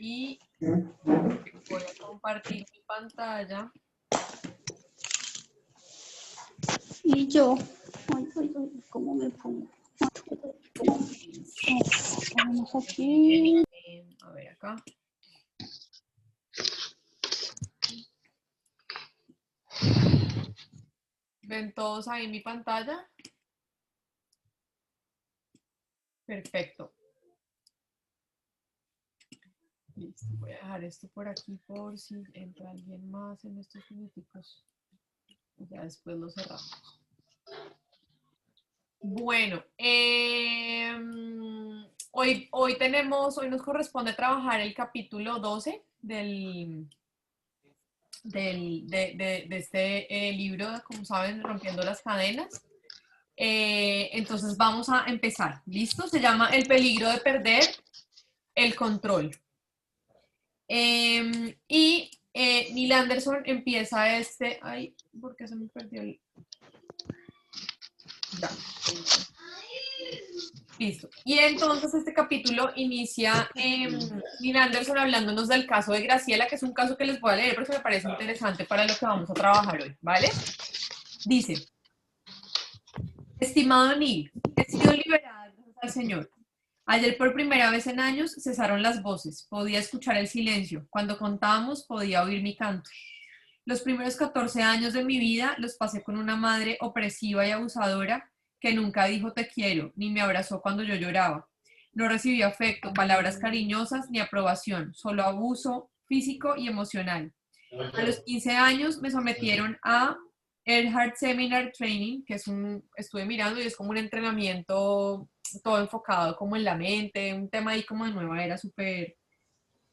y voy a compartir mi pantalla. Y yo, ay, ¿cómo me pongo? Vamos aquí. A ver acá. ¿Ven todos ahí mi pantalla? Perfecto. Listo, voy a dejar esto por aquí por si entra alguien más en estos minuticos. Ya después lo cerramos. Bueno, hoy nos corresponde trabajar el capítulo 12 de este libro, como saben, Rompiendo las Cadenas. Entonces vamos a empezar. ¿Listo? Se llama El peligro de perder el control. Neil Anderson empieza ay, ¿por qué se me perdió el...? Ya. Listo. Y entonces este capítulo inicia Neil Anderson hablándonos del caso de Graciela, que es un caso que les voy a leer porque me parece interesante para lo que vamos a trabajar hoy, ¿vale? Dice: estimado Neil, he sido liberada gracias al Señor. Ayer por primera vez en años cesaron las voces, podía escuchar el silencio, cuando contábamos podía oír mi canto. Los primeros 14 años de mi vida los pasé con una madre opresiva y abusadora que nunca dijo te quiero, ni me abrazó cuando yo lloraba. No recibí afecto, palabras cariñosas, ni aprobación, solo abuso físico y emocional. A los 15 años me sometieron a Earhart Seminar Training, que estuve mirando y es como un entrenamiento todo enfocado como en la mente, un tema ahí como de nueva era súper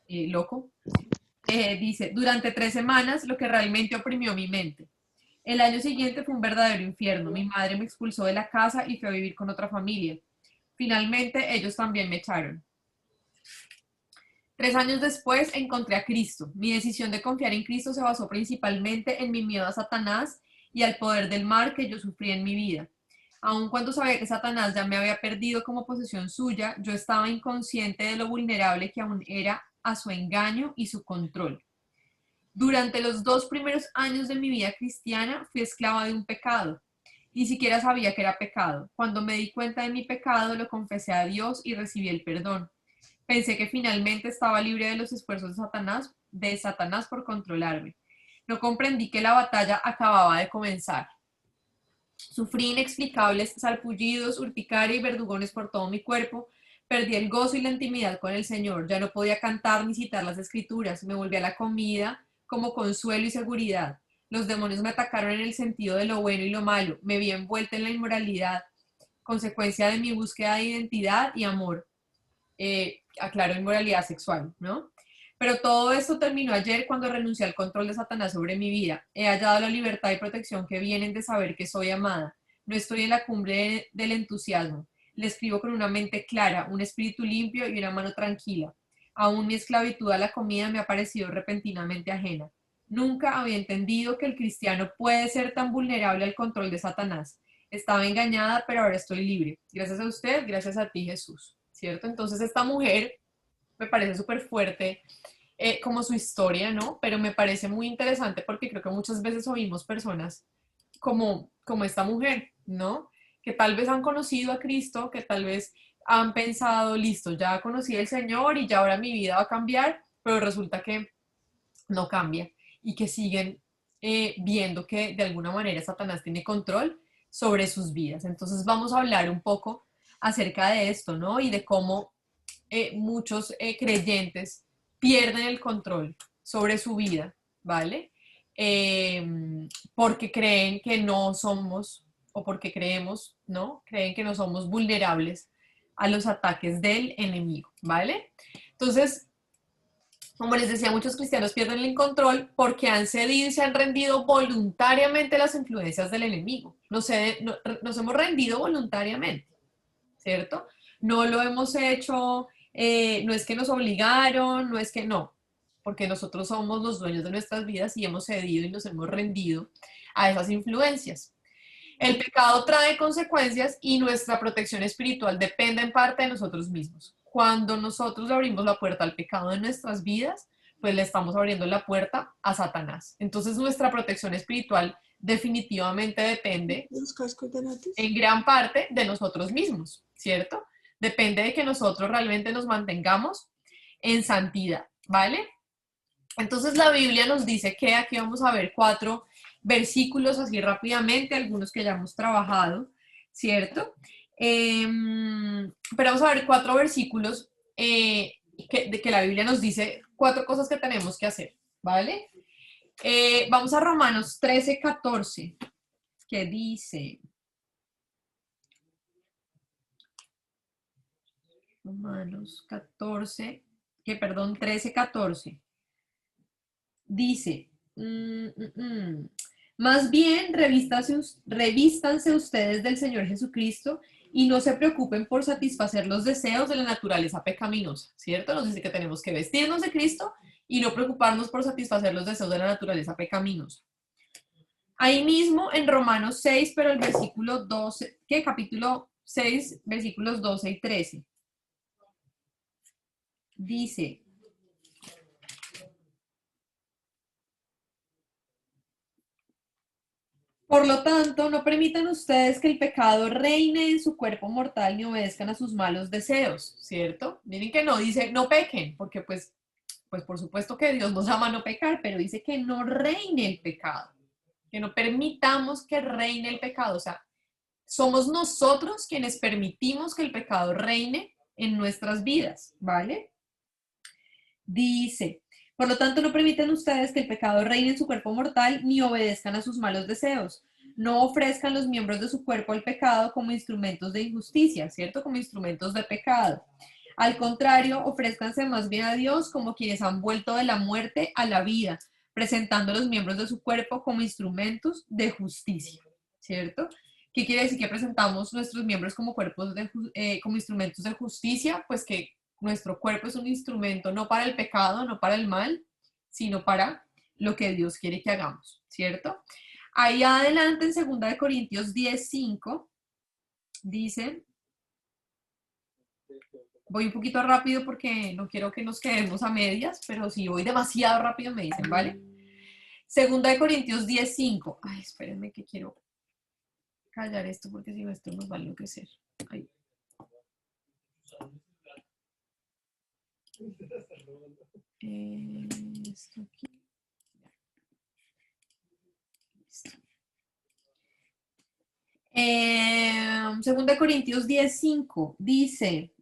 loco. Dice, durante 3 semanas, lo que realmente oprimió mi mente. El año siguiente fue un verdadero infierno. Mi madre me expulsó de la casa y fui a vivir con otra familia. Finalmente, ellos también me echaron. 3 años después encontré a Cristo. Mi decisión de confiar en Cristo se basó principalmente en mi miedo a Satanás y al poder del mal que yo sufrí en mi vida. Aun cuando sabía que Satanás ya me había perdido como posesión suya, yo estaba inconsciente de lo vulnerable que aún era a su engaño y su control. Durante los 2 primeros años de mi vida cristiana fui esclava de un pecado. Ni siquiera sabía que era pecado. Cuando me di cuenta de mi pecado, lo confesé a Dios y recibí el perdón. Pensé que finalmente estaba libre de los esfuerzos de Satanás por controlarme. No comprendí que la batalla acababa de comenzar. Sufrí inexplicables sarpullidos, urticaria y verdugones por todo mi cuerpo. Perdí el gozo y la intimidad con el Señor. Ya no podía cantar ni citar las escrituras. Me volví a la comida como consuelo y seguridad. Los demonios me atacaron en el sentido de lo bueno y lo malo. Me vi envuelta en la inmoralidad, consecuencia de mi búsqueda de identidad y amor. Aclaro, inmoralidad sexual, ¿no? Pero todo esto terminó ayer cuando renuncié al control de Satanás sobre mi vida. He hallado la libertad y protección que vienen de saber que soy amada. No estoy en la cumbre del entusiasmo. Le escribo con una mente clara, un espíritu limpio y una mano tranquila. Aún mi esclavitud a la comida me ha parecido repentinamente ajena. Nunca había entendido que el cristiano puede ser tan vulnerable al control de Satanás. Estaba engañada, pero ahora estoy libre. Gracias a usted, gracias a ti, Jesús. ¿Cierto? Entonces esta mujer me parece súper fuerte como su historia, ¿no? Pero me parece muy interesante porque creo que muchas veces oímos personas como esta mujer, ¿no? Que tal vez han conocido a Cristo, que tal vez han pensado, listo, ya conocí al Señor y ya ahora mi vida va a cambiar, pero resulta que no cambia y que siguen viendo que de alguna manera Satanás tiene control sobre sus vidas. Entonces vamos a hablar un poco acerca de esto, ¿no? Y de cómo muchos creyentes pierden el control sobre su vida, ¿vale? Porque creen que no somos, o porque creemos, ¿no? Creen que no somos vulnerables a los ataques del enemigo, ¿vale? Entonces, como les decía, muchos cristianos pierden el control porque han cedido y se han rendido voluntariamente a las influencias del enemigo. Nos hemos rendido voluntariamente, ¿cierto? No lo hemos hecho, no es que nos obligaron, no es que no, porque nosotros somos los dueños de nuestras vidas y hemos cedido y nos hemos rendido a esas influencias. El pecado trae consecuencias y nuestra protección espiritual depende en parte de nosotros mismos. cuando nosotros le abrimos la puerta al pecado en nuestras vidas, pues le estamos abriendo la puerta a Satanás. Entonces nuestra protección espiritual definitivamente depende Los cascos de látex. en gran parte de nosotros mismos, ¿cierto? Depende de que nosotros realmente nos mantengamos en santidad, ¿vale? Entonces la Biblia nos dice que aquí vamos a ver 4 versículos así rápidamente, algunos que ya hemos trabajado, ¿cierto? Pero vamos a ver 4 versículos de que la Biblia nos dice 4 cosas que tenemos que hacer, ¿vale? Vamos a Romanos 13:14, que dice... Romanos 13:14. Dice, más bien revístanse ustedes del Señor Jesucristo y no se preocupen por satisfacer los deseos de la naturaleza pecaminosa, ¿cierto? Nos dice que tenemos que vestirnos de Cristo y no preocuparnos por satisfacer los deseos de la naturaleza pecaminosa. Ahí mismo en Romanos 6, pero el versículo 12, capítulo 6, versículos 12 y 13. Dice, por lo tanto, no permitan ustedes que el pecado reine en su cuerpo mortal ni obedezcan a sus malos deseos, ¿cierto? Miren que no dice no pequen, porque pues por supuesto que Dios nos llama a no pecar, pero dice que no reine el pecado, que no permitamos que reine el pecado, o sea, somos nosotros quienes permitimos que el pecado reine en nuestras vidas, ¿vale? Dice, por lo tanto, no permiten ustedes que el pecado reine en su cuerpo mortal ni obedezcan a sus malos deseos. No ofrezcan los miembros de su cuerpo al pecado como instrumentos de injusticia, ¿cierto? Como instrumentos de pecado. Al contrario, ofrézcanse más bien a Dios como quienes han vuelto de la muerte a la vida, presentando los miembros de su cuerpo como instrumentos de justicia, ¿cierto? ¿Qué quiere decir que presentamos nuestros miembros como como instrumentos de justicia? Pues que nuestro cuerpo es un instrumento no para el pecado, no para el mal, sino para lo que Dios quiere que hagamos, ¿cierto? Ahí adelante en 2 Corintios 10:5 dice, voy un poquito rápido porque no quiero que nos quedemos a medias, pero si voy demasiado rápido me dicen, ¿vale? 2 Corintios 10:5. Ay, espérenme que quiero callar esto porque si no esto nos va a enloquecer. Ahí. Esto aquí. Segunda de Corintios 10:5 dice,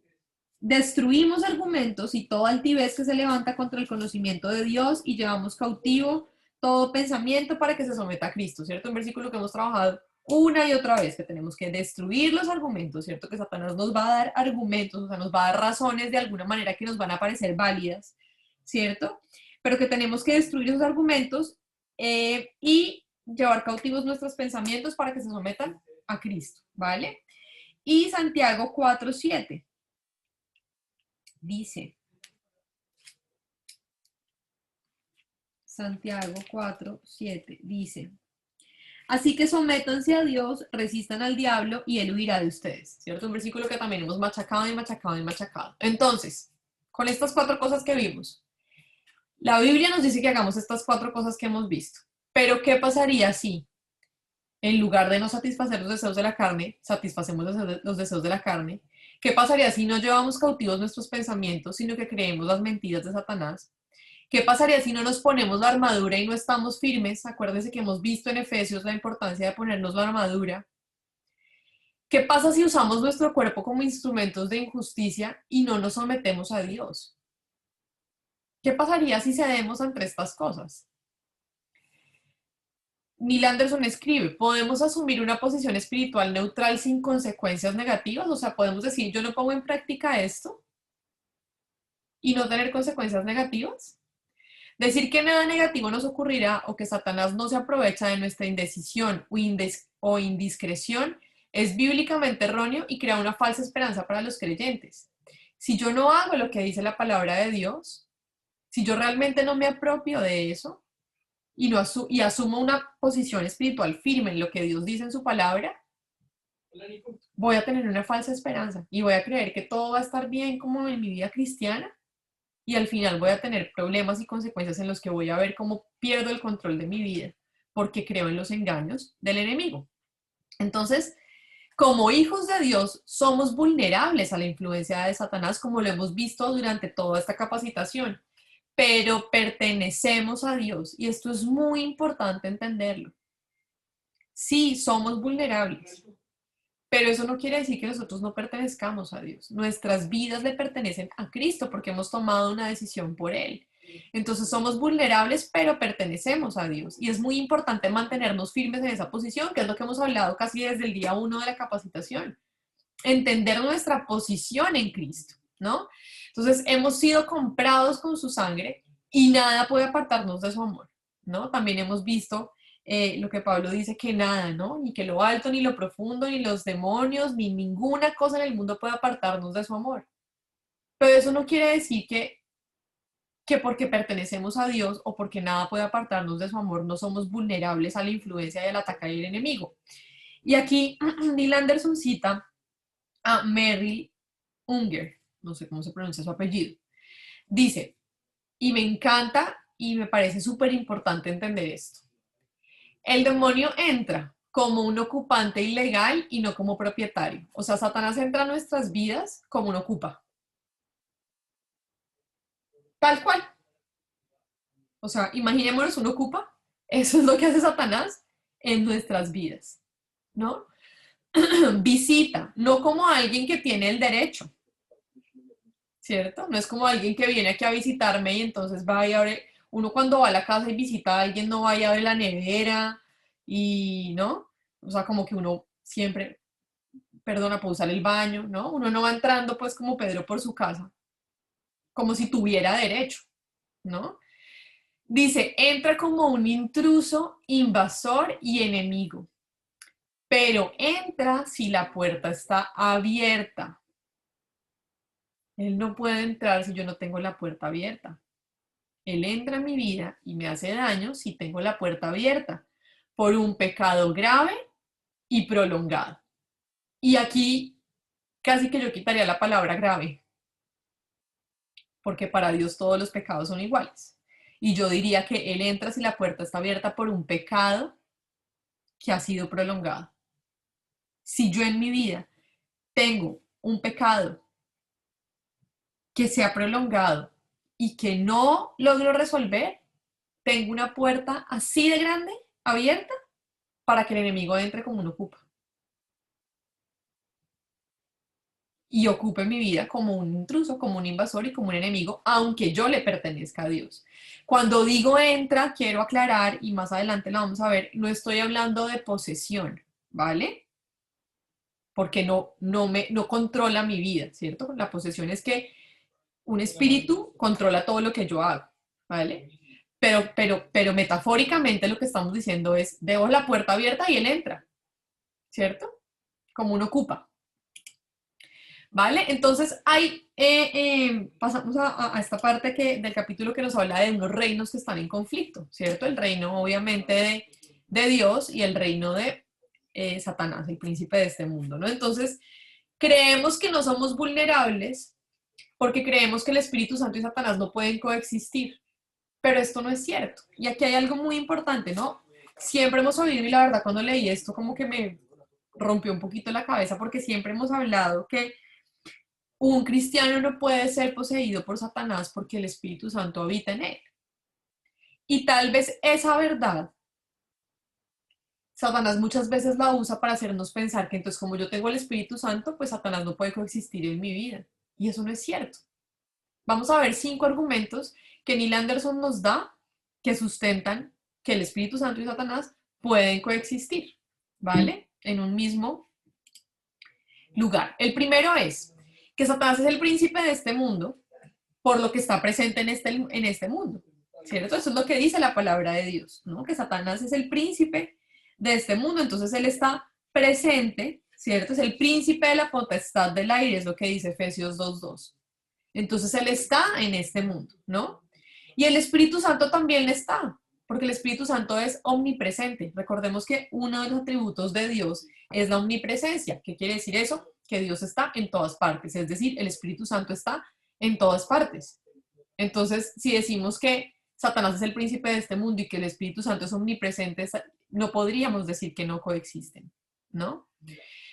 destruimos argumentos y toda altivez que se levanta contra el conocimiento de Dios y llevamos cautivo todo pensamiento para que se someta a Cristo, ¿cierto? Un versículo que hemos trabajado una y otra vez, que tenemos que destruir los argumentos, ¿cierto? Que Satanás nos va a dar argumentos, o sea, nos va a dar razones de alguna manera que nos van a parecer válidas, ¿cierto? Pero que tenemos que destruir esos argumentos y llevar cautivos nuestros pensamientos para que se sometan a Cristo, ¿vale? Y Santiago 4:7 dice, Santiago 4:7 dice, así que sométanse a Dios, resistan al diablo y él huirá de ustedes, ¿cierto? Un versículo que también hemos machacado y machacado y machacado. Entonces, con estas 4 cosas que vimos, la Biblia nos dice que hagamos estas 4 cosas que hemos visto, pero ¿qué pasaría si en lugar de no satisfacer los deseos de la carne, satisfacemos los deseos de la carne? ¿Qué pasaría si no llevamos cautivos nuestros pensamientos, sino que creemos las mentiras de Satanás? ¿Qué pasaría si no nos ponemos la armadura y no estamos firmes? Acuérdense que hemos visto en Efesios la importancia de ponernos la armadura. ¿Qué pasa si usamos nuestro cuerpo como instrumentos de injusticia y no nos sometemos a Dios? ¿Qué pasaría si cedemos ante estas cosas? Neil Anderson escribe, ¿podemos asumir una posición espiritual neutral sin consecuencias negativas? O sea, podemos decir, yo no pongo en práctica esto y no tener consecuencias negativas. Decir que nada negativo nos ocurrirá o que Satanás no se aprovecha de nuestra indecisión o indiscreción es bíblicamente erróneo y crea una falsa esperanza para los creyentes. Si yo no hago lo que dice la palabra de Dios, si yo realmente no me apropio de eso y asumo una posición espiritual firme en lo que Dios dice en su palabra, voy a tener una falsa esperanza y voy a creer que todo va a estar bien como en mi vida cristiana y al final voy a tener problemas y consecuencias en los que voy a ver cómo pierdo el control de mi vida porque creo en los engaños del enemigo. Entonces, como hijos de Dios, somos vulnerables a la influencia de Satanás, como lo hemos visto durante toda esta capacitación, pero pertenecemos a Dios y esto es muy importante entenderlo. Sí, somos vulnerables, pero eso no quiere decir que nosotros no pertenezcamos a Dios. Nuestras vidas le pertenecen a Cristo porque hemos tomado una decisión por Él. Entonces somos vulnerables, pero pertenecemos a Dios. Y es muy importante mantenernos firmes en esa posición, que es lo que hemos hablado casi desde el día 1 de la capacitación. Entender nuestra posición en Cristo, ¿no? Entonces hemos sido comprados con su sangre y nada puede apartarnos de su amor, ¿no? También hemos visto lo que Pablo dice, que nada, ¿no? Ni que lo alto, ni lo profundo, ni los demonios, ni ninguna cosa en el mundo puede apartarnos de su amor. Pero eso no quiere decir que porque pertenecemos a Dios o porque nada puede apartarnos de su amor, no somos vulnerables a la influencia y al ataque del enemigo. Y aquí Neil Anderson cita a Mary Unger, no sé cómo se pronuncia su apellido. Dice, y me encanta y me parece súper importante entender esto. El demonio entra como un ocupante ilegal y no como propietario. O sea, Satanás entra a nuestras vidas como un ocupa. Tal cual. O sea, imaginémonos un ocupa. Eso es lo que hace Satanás en nuestras vidas, ¿no? Visita, no como alguien que tiene el derecho, ¿cierto? No es como alguien que viene aquí a visitarme y entonces va y abre, uno cuando va a la casa y visita a alguien no va y abre la nevera y, ¿no? O sea, como que uno siempre, perdona, puede usar el baño, ¿no? Uno no va entrando pues como Pedro por su casa, como si tuviera derecho, ¿no? Dice, entra como un intruso, invasor y enemigo, pero entra si la puerta está abierta. Él no puede entrar si yo no tengo la puerta abierta. Él entra en mi vida y me hace daño si tengo la puerta abierta por un pecado grave y prolongado. Y aquí casi que yo quitaría la palabra grave, porque para Dios todos los pecados son iguales. Y yo diría que Él entra si la puerta está abierta por un pecado que ha sido prolongado. Si yo en mi vida tengo un pecado que se ha prolongado y que no logro resolver, tengo una puerta así de grande, abierta, para que el enemigo entre como un ocupa. Y ocupe mi vida como un intruso, como un invasor y como un enemigo, aunque yo le pertenezca a Dios. Cuando digo entra, quiero aclarar, y más adelante lo vamos a ver, no estoy hablando de posesión, ¿vale? Porque no controla mi vida, ¿cierto? La posesión es que un espíritu controla todo lo que yo hago, ¿vale? Pero metafóricamente lo que estamos diciendo es, dejo la puerta abierta y él entra, ¿cierto? Como uno ocupa. ¿Vale? Entonces, pasamos a esta parte del capítulo que nos habla de unos reinos que están en conflicto, ¿cierto? El reino, obviamente, de Dios y el reino de Satanás, el príncipe de este mundo, ¿no? Entonces, creemos que no somos vulnerables porque creemos que el Espíritu Santo y Satanás no pueden coexistir, pero esto no es cierto. Y aquí hay algo muy importante, ¿no? Siempre hemos oído, y la verdad, cuando leí esto, como que me rompió un poquito la cabeza, porque siempre hemos hablado que un cristiano no puede ser poseído por Satanás porque el Espíritu Santo habita en él. Y tal vez esa verdad, Satanás muchas veces la usa para hacernos pensar que entonces como yo tengo el Espíritu Santo, pues Satanás no puede coexistir en mi vida. Y eso no es cierto. Vamos a ver 5 argumentos que Neil Anderson nos da que sustentan que el Espíritu Santo y Satanás pueden coexistir, ¿vale? En un mismo lugar. El primero es que Satanás es el príncipe de este mundo por lo que está presente en este mundo, ¿cierto? Eso es lo que dice la palabra de Dios, ¿no? Que Satanás es el príncipe de este mundo, entonces él está presente, ¿cierto? Es el príncipe de la potestad del aire, es lo que dice Efesios 2:2. Entonces él está en este mundo, ¿no? Y el Espíritu Santo también está. Porque el Espíritu Santo es omnipresente. Recordemos que uno de los atributos de Dios es la omnipresencia. ¿Qué quiere decir eso? Que Dios está en todas partes, es decir, el Espíritu Santo está en todas partes. Entonces, si decimos que Satanás es el príncipe de este mundo y que el Espíritu Santo es omnipresente, no podríamos decir que no coexisten, ¿no?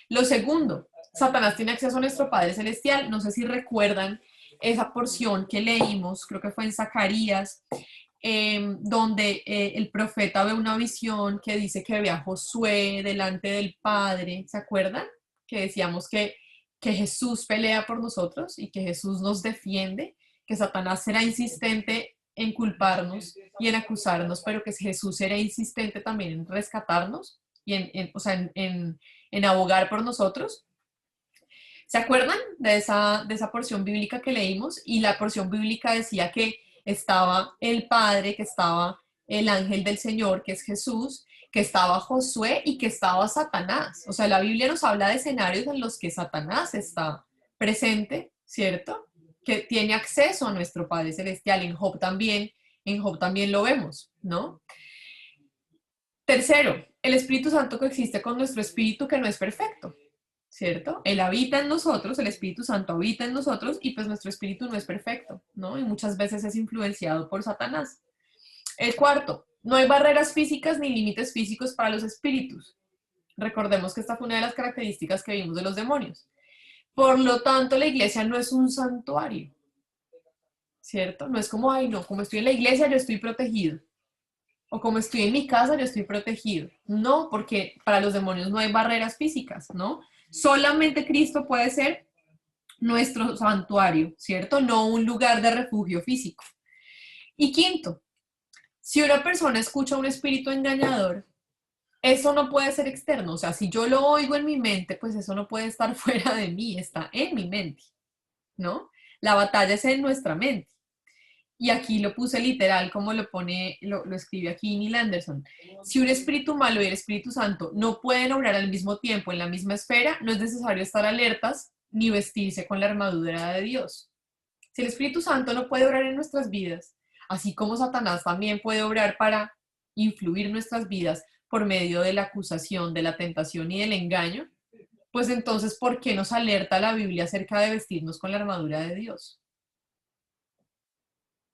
Lo segundo, Satanás tiene acceso a nuestro Padre Celestial. No sé si recuerdan esa porción que leímos, creo que fue en Zacarías, donde el profeta ve una visión que dice que ve a Josué delante del Padre. ¿Se acuerdan? Que decíamos que Jesús pelea por nosotros y que Jesús nos defiende, que Satanás será insistente en culparnos y en acusarnos, pero que Jesús será insistente también en rescatarnos y o sea, en abogar por nosotros. ¿Se acuerdan de esa porción bíblica que leímos? Y la porción bíblica decía que estaba el Padre, que estaba el ángel del Señor, que es Jesús, que estaba Josué y que estaba Satanás. O sea, la Biblia nos habla de escenarios en los que Satanás está presente, ¿cierto? Que tiene acceso a nuestro Padre Celestial. En Job también lo vemos, ¿no? Tercero, el Espíritu Santo coexiste con nuestro espíritu que no es perfecto, ¿cierto? Él habita en nosotros, el Espíritu Santo habita en nosotros y pues nuestro espíritu no es perfecto, ¿no? Y muchas veces es influenciado por Satanás. El cuarto, no hay barreras físicas ni límites físicos para los espíritus. Recordemos que esta fue una de las características que vimos de los demonios. Por lo tanto, la iglesia no es un santuario, ¿cierto? No es como, ay, no, como estoy en la iglesia, yo estoy protegido. O como estoy en mi casa, yo estoy protegido. No, porque para los demonios no hay barreras físicas, ¿no? Solamente Cristo puede ser nuestro santuario, ¿cierto? No un lugar de refugio físico. Y quinto, si una persona escucha un espíritu engañador, eso no puede ser externo. O sea, si yo lo oigo en mi mente, pues eso no puede estar fuera de mí, está en mi mente, ¿no? La batalla es en nuestra mente. Y aquí lo puse literal, como lo escribe aquí Neil Anderson. Si un espíritu malo y el Espíritu Santo no pueden obrar al mismo tiempo en la misma esfera, no es necesario estar alertas ni vestirse con la armadura de Dios. Si el Espíritu Santo no puede obrar en nuestras vidas, así como Satanás también puede obrar para influir nuestras vidas por medio de la acusación, de la tentación y del engaño, pues entonces, ¿por qué nos alerta la Biblia acerca de vestirnos con la armadura de Dios?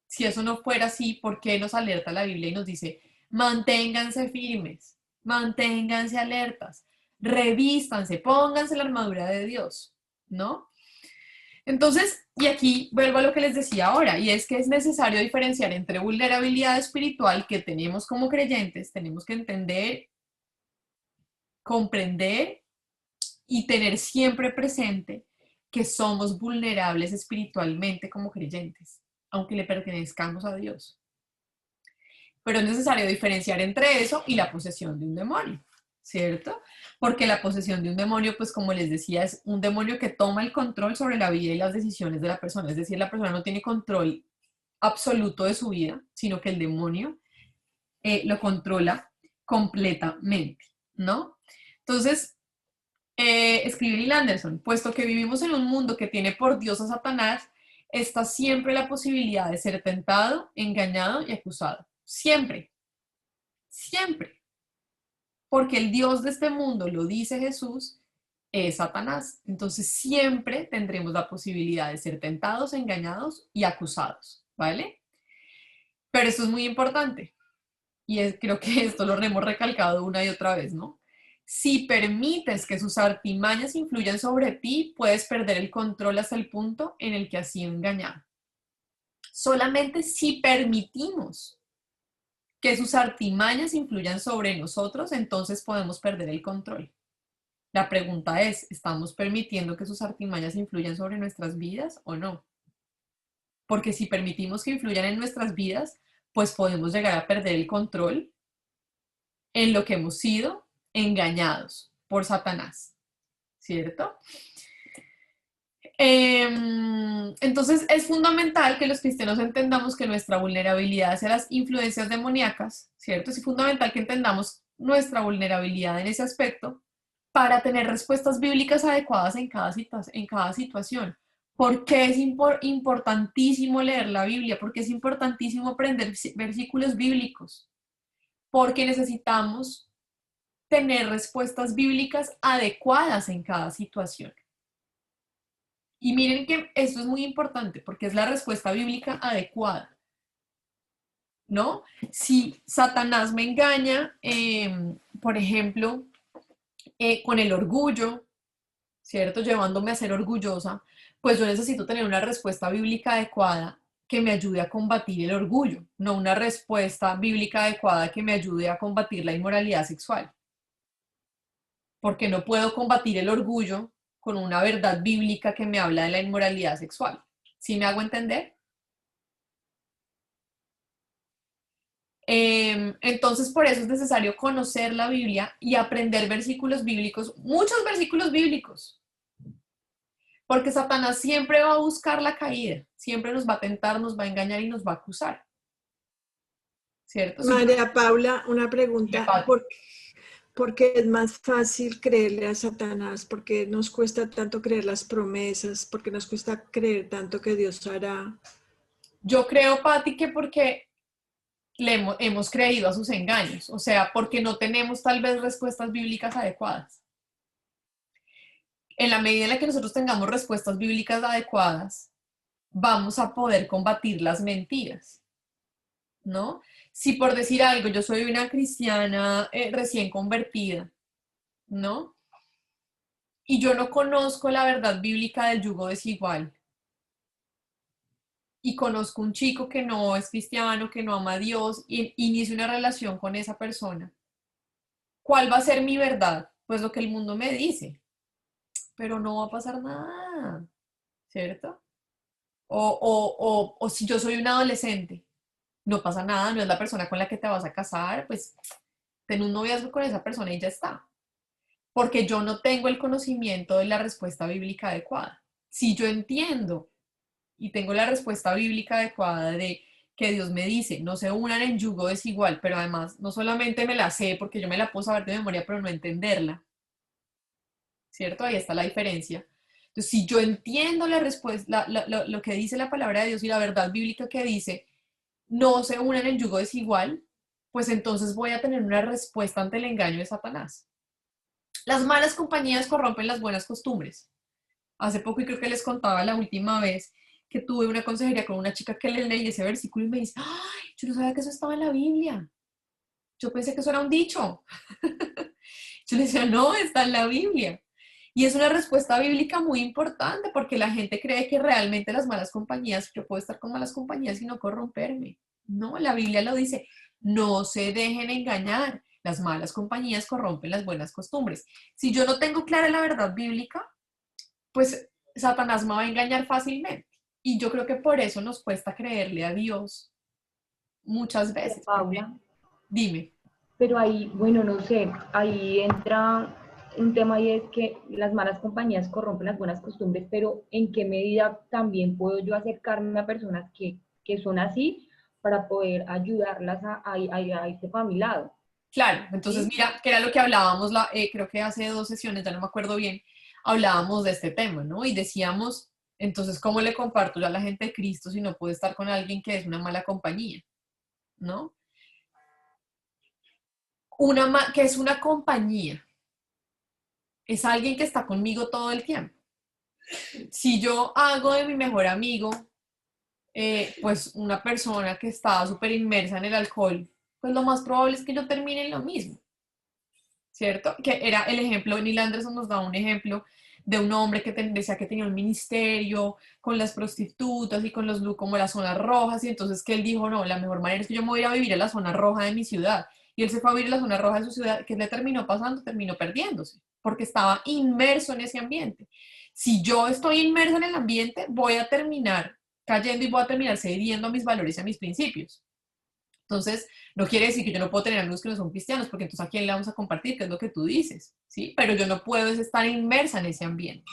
Si eso no fuera así, ¿por qué nos alerta la Biblia y nos dice, manténganse firmes, manténganse alertas, revístanse, pónganse la armadura de Dios, ¿no? Entonces, y aquí vuelvo a lo que les decía ahora, y es que es necesario diferenciar entre vulnerabilidad espiritual que tenemos como creyentes, tenemos que entender, comprender y tener siempre presente que somos vulnerables espiritualmente como creyentes, aunque le pertenezcamos a Dios. Pero es necesario diferenciar entre eso y la posesión de un demonio, ¿cierto? Porque la posesión de un demonio, pues como les decía, es un demonio que toma el control sobre la vida y las decisiones de la persona. Es decir, la persona no tiene control absoluto de su vida, sino que el demonio lo controla completamente, ¿no? Entonces, escribe Neil Anderson, puesto que vivimos en un mundo que tiene por Dios a Satanás, está siempre la posibilidad de ser tentado, engañado y acusado. Siempre, siempre. Porque el Dios de este mundo, lo dice Jesús, es Satanás. Entonces siempre tendremos la posibilidad de ser tentados, engañados y acusados, ¿vale? Pero esto es muy importante. Creo que esto lo hemos recalcado una y otra vez, ¿no? Si permites que sus artimañas influyan sobre ti, puedes perder el control hasta el punto en el que has sido engañado. Solamente si permitimos que sus artimañas influyan sobre nosotros, entonces podemos perder el control. La pregunta es, ¿estamos permitiendo que sus artimañas influyan sobre nuestras vidas o no? Porque si permitimos que influyan en nuestras vidas, pues podemos llegar a perder el control en lo que hemos sido engañados por Satanás, ¿cierto? Entonces es fundamental que los cristianos entendamos que nuestra vulnerabilidad hacia las influencias demoníacas, ¿cierto? Es fundamental que entendamos nuestra vulnerabilidad en ese aspecto para tener respuestas bíblicas adecuadas en cada situación. ¿Por qué es importantísimo leer la Biblia? Porque es importantísimo aprender versículos bíblicos. porque necesitamos tener respuestas bíblicas adecuadas en cada situación. Y miren que esto es muy importante porque es la respuesta bíblica adecuada, ¿no? Si Satanás me engaña, por ejemplo, con el orgullo, ¿cierto? Llevándome a ser orgullosa, pues yo necesito tener una respuesta bíblica adecuada que me ayude a combatir el orgullo, no una respuesta bíblica adecuada que me ayude a combatir la inmoralidad sexual. Porque no puedo combatir el orgullo con una verdad bíblica que me habla de la inmoralidad sexual. ¿Sí me hago entender? Entonces, por eso es necesario conocer la Biblia y aprender versículos bíblicos, muchos versículos bíblicos, porque Satanás siempre va a buscar la caída, siempre nos va a tentar, nos va a engañar y nos va a acusar. ¿Cierto? Si María Paula, una yo, pregunta. ¿Por qué es más fácil creerle a Satanás? ¿Por qué nos cuesta tanto creer las promesas? ¿Por qué nos cuesta creer tanto que Dios hará? yo creo, Patti, que porque hemos creído a sus engaños, o sea, porque no tenemos tal vez respuestas bíblicas adecuadas. En la medida en la que nosotros tengamos respuestas bíblicas adecuadas, vamos a poder combatir las mentiras, ¿no? Si por decir algo, yo soy una cristiana recién convertida, ¿no? Y yo no conozco la verdad bíblica del yugo desigual, y conozco un chico que no es cristiano, que no ama a Dios, y inicio una relación con esa persona. ¿Cuál va a ser mi verdad? Pues lo que el mundo me dice, pero no va a pasar nada, ¿cierto? O si yo soy un adolescente, no pasa nada, no es la persona con la que te vas a casar, pues ten un noviazgo con esa persona y ya está. Porque yo no tengo el conocimiento de la respuesta bíblica adecuada. Si yo entiendo y tengo la respuesta bíblica adecuada de que Dios me dice, no se unan en yugo desigual, pero además no solamente me la sé porque yo me la puedo saber de memoria, pero no entenderla, ¿cierto? Ahí está la diferencia. Entonces, si yo entiendo la respuesta, lo que dice la palabra de Dios y la verdad bíblica que dice, no se unan en yugo desigual, pues entonces voy a tener una respuesta ante el engaño de Satanás. Las malas compañías corrompen las buenas costumbres. Hace poco, y creo que les contaba la última vez, que tuve una consejería con una chica que le leí ese versículo y me dice, ¡ay! Yo no sabía que eso estaba en la Biblia. Yo pensé que eso era un dicho. Yo le decía, no, está en la Biblia. Y es una respuesta bíblica muy importante porque la gente cree que realmente las malas compañías, yo puedo estar con malas compañías y no corromperme. No, la Biblia lo dice, no se dejen engañar. Las malas compañías corrompen las buenas costumbres. Si yo no tengo clara la verdad bíblica, pues Satanás me va a engañar fácilmente. Y yo creo que por eso nos cuesta creerle a Dios muchas veces. Paula, Dime. pero ahí, bueno, no sé, ahí entra un tema y es que las malas compañías corrompen las buenas costumbres, pero ¿en qué medida también puedo yo acercarme a personas que son así para poder ayudarlas a irse para mi lado? Claro, entonces ¿Sí? mira, que era lo que hablábamos, creo que hace 2 sesiones, ya no me acuerdo bien, hablábamos de este tema, ¿no? Y decíamos, entonces, ¿cómo le comparto yo a la gente de Cristo si no puedo estar con alguien que es una mala compañía, ¿no? Que es una compañía, es alguien que está conmigo todo el tiempo. Si yo hago de mi mejor amigo, pues una persona que está súper inmersa en el alcohol, pues lo más probable es que yo termine en lo mismo. ¿Cierto? Que era el ejemplo, Neil Anderson nos da un ejemplo de un hombre que decía que tenía un ministerio con las prostitutas y con los como las zonas rojas, y entonces que él dijo, no, la mejor manera es que yo me voy a vivir a la zona roja de mi ciudad. Y él se fue a vivir a la zona roja de su ciudad, ¿qué le terminó pasando? Terminó perdiéndose, porque estaba inmerso en ese ambiente. Si yo estoy inmerso en el ambiente, voy a terminar cayendo y voy a terminar cediendo a mis valores y a mis principios. Entonces, no quiere decir que yo no puedo tener amigos que no son cristianos, porque entonces a quién le vamos a compartir, qué es lo que tú dices, ¿sí? Pero yo no puedo estar inmersa en ese ambiente.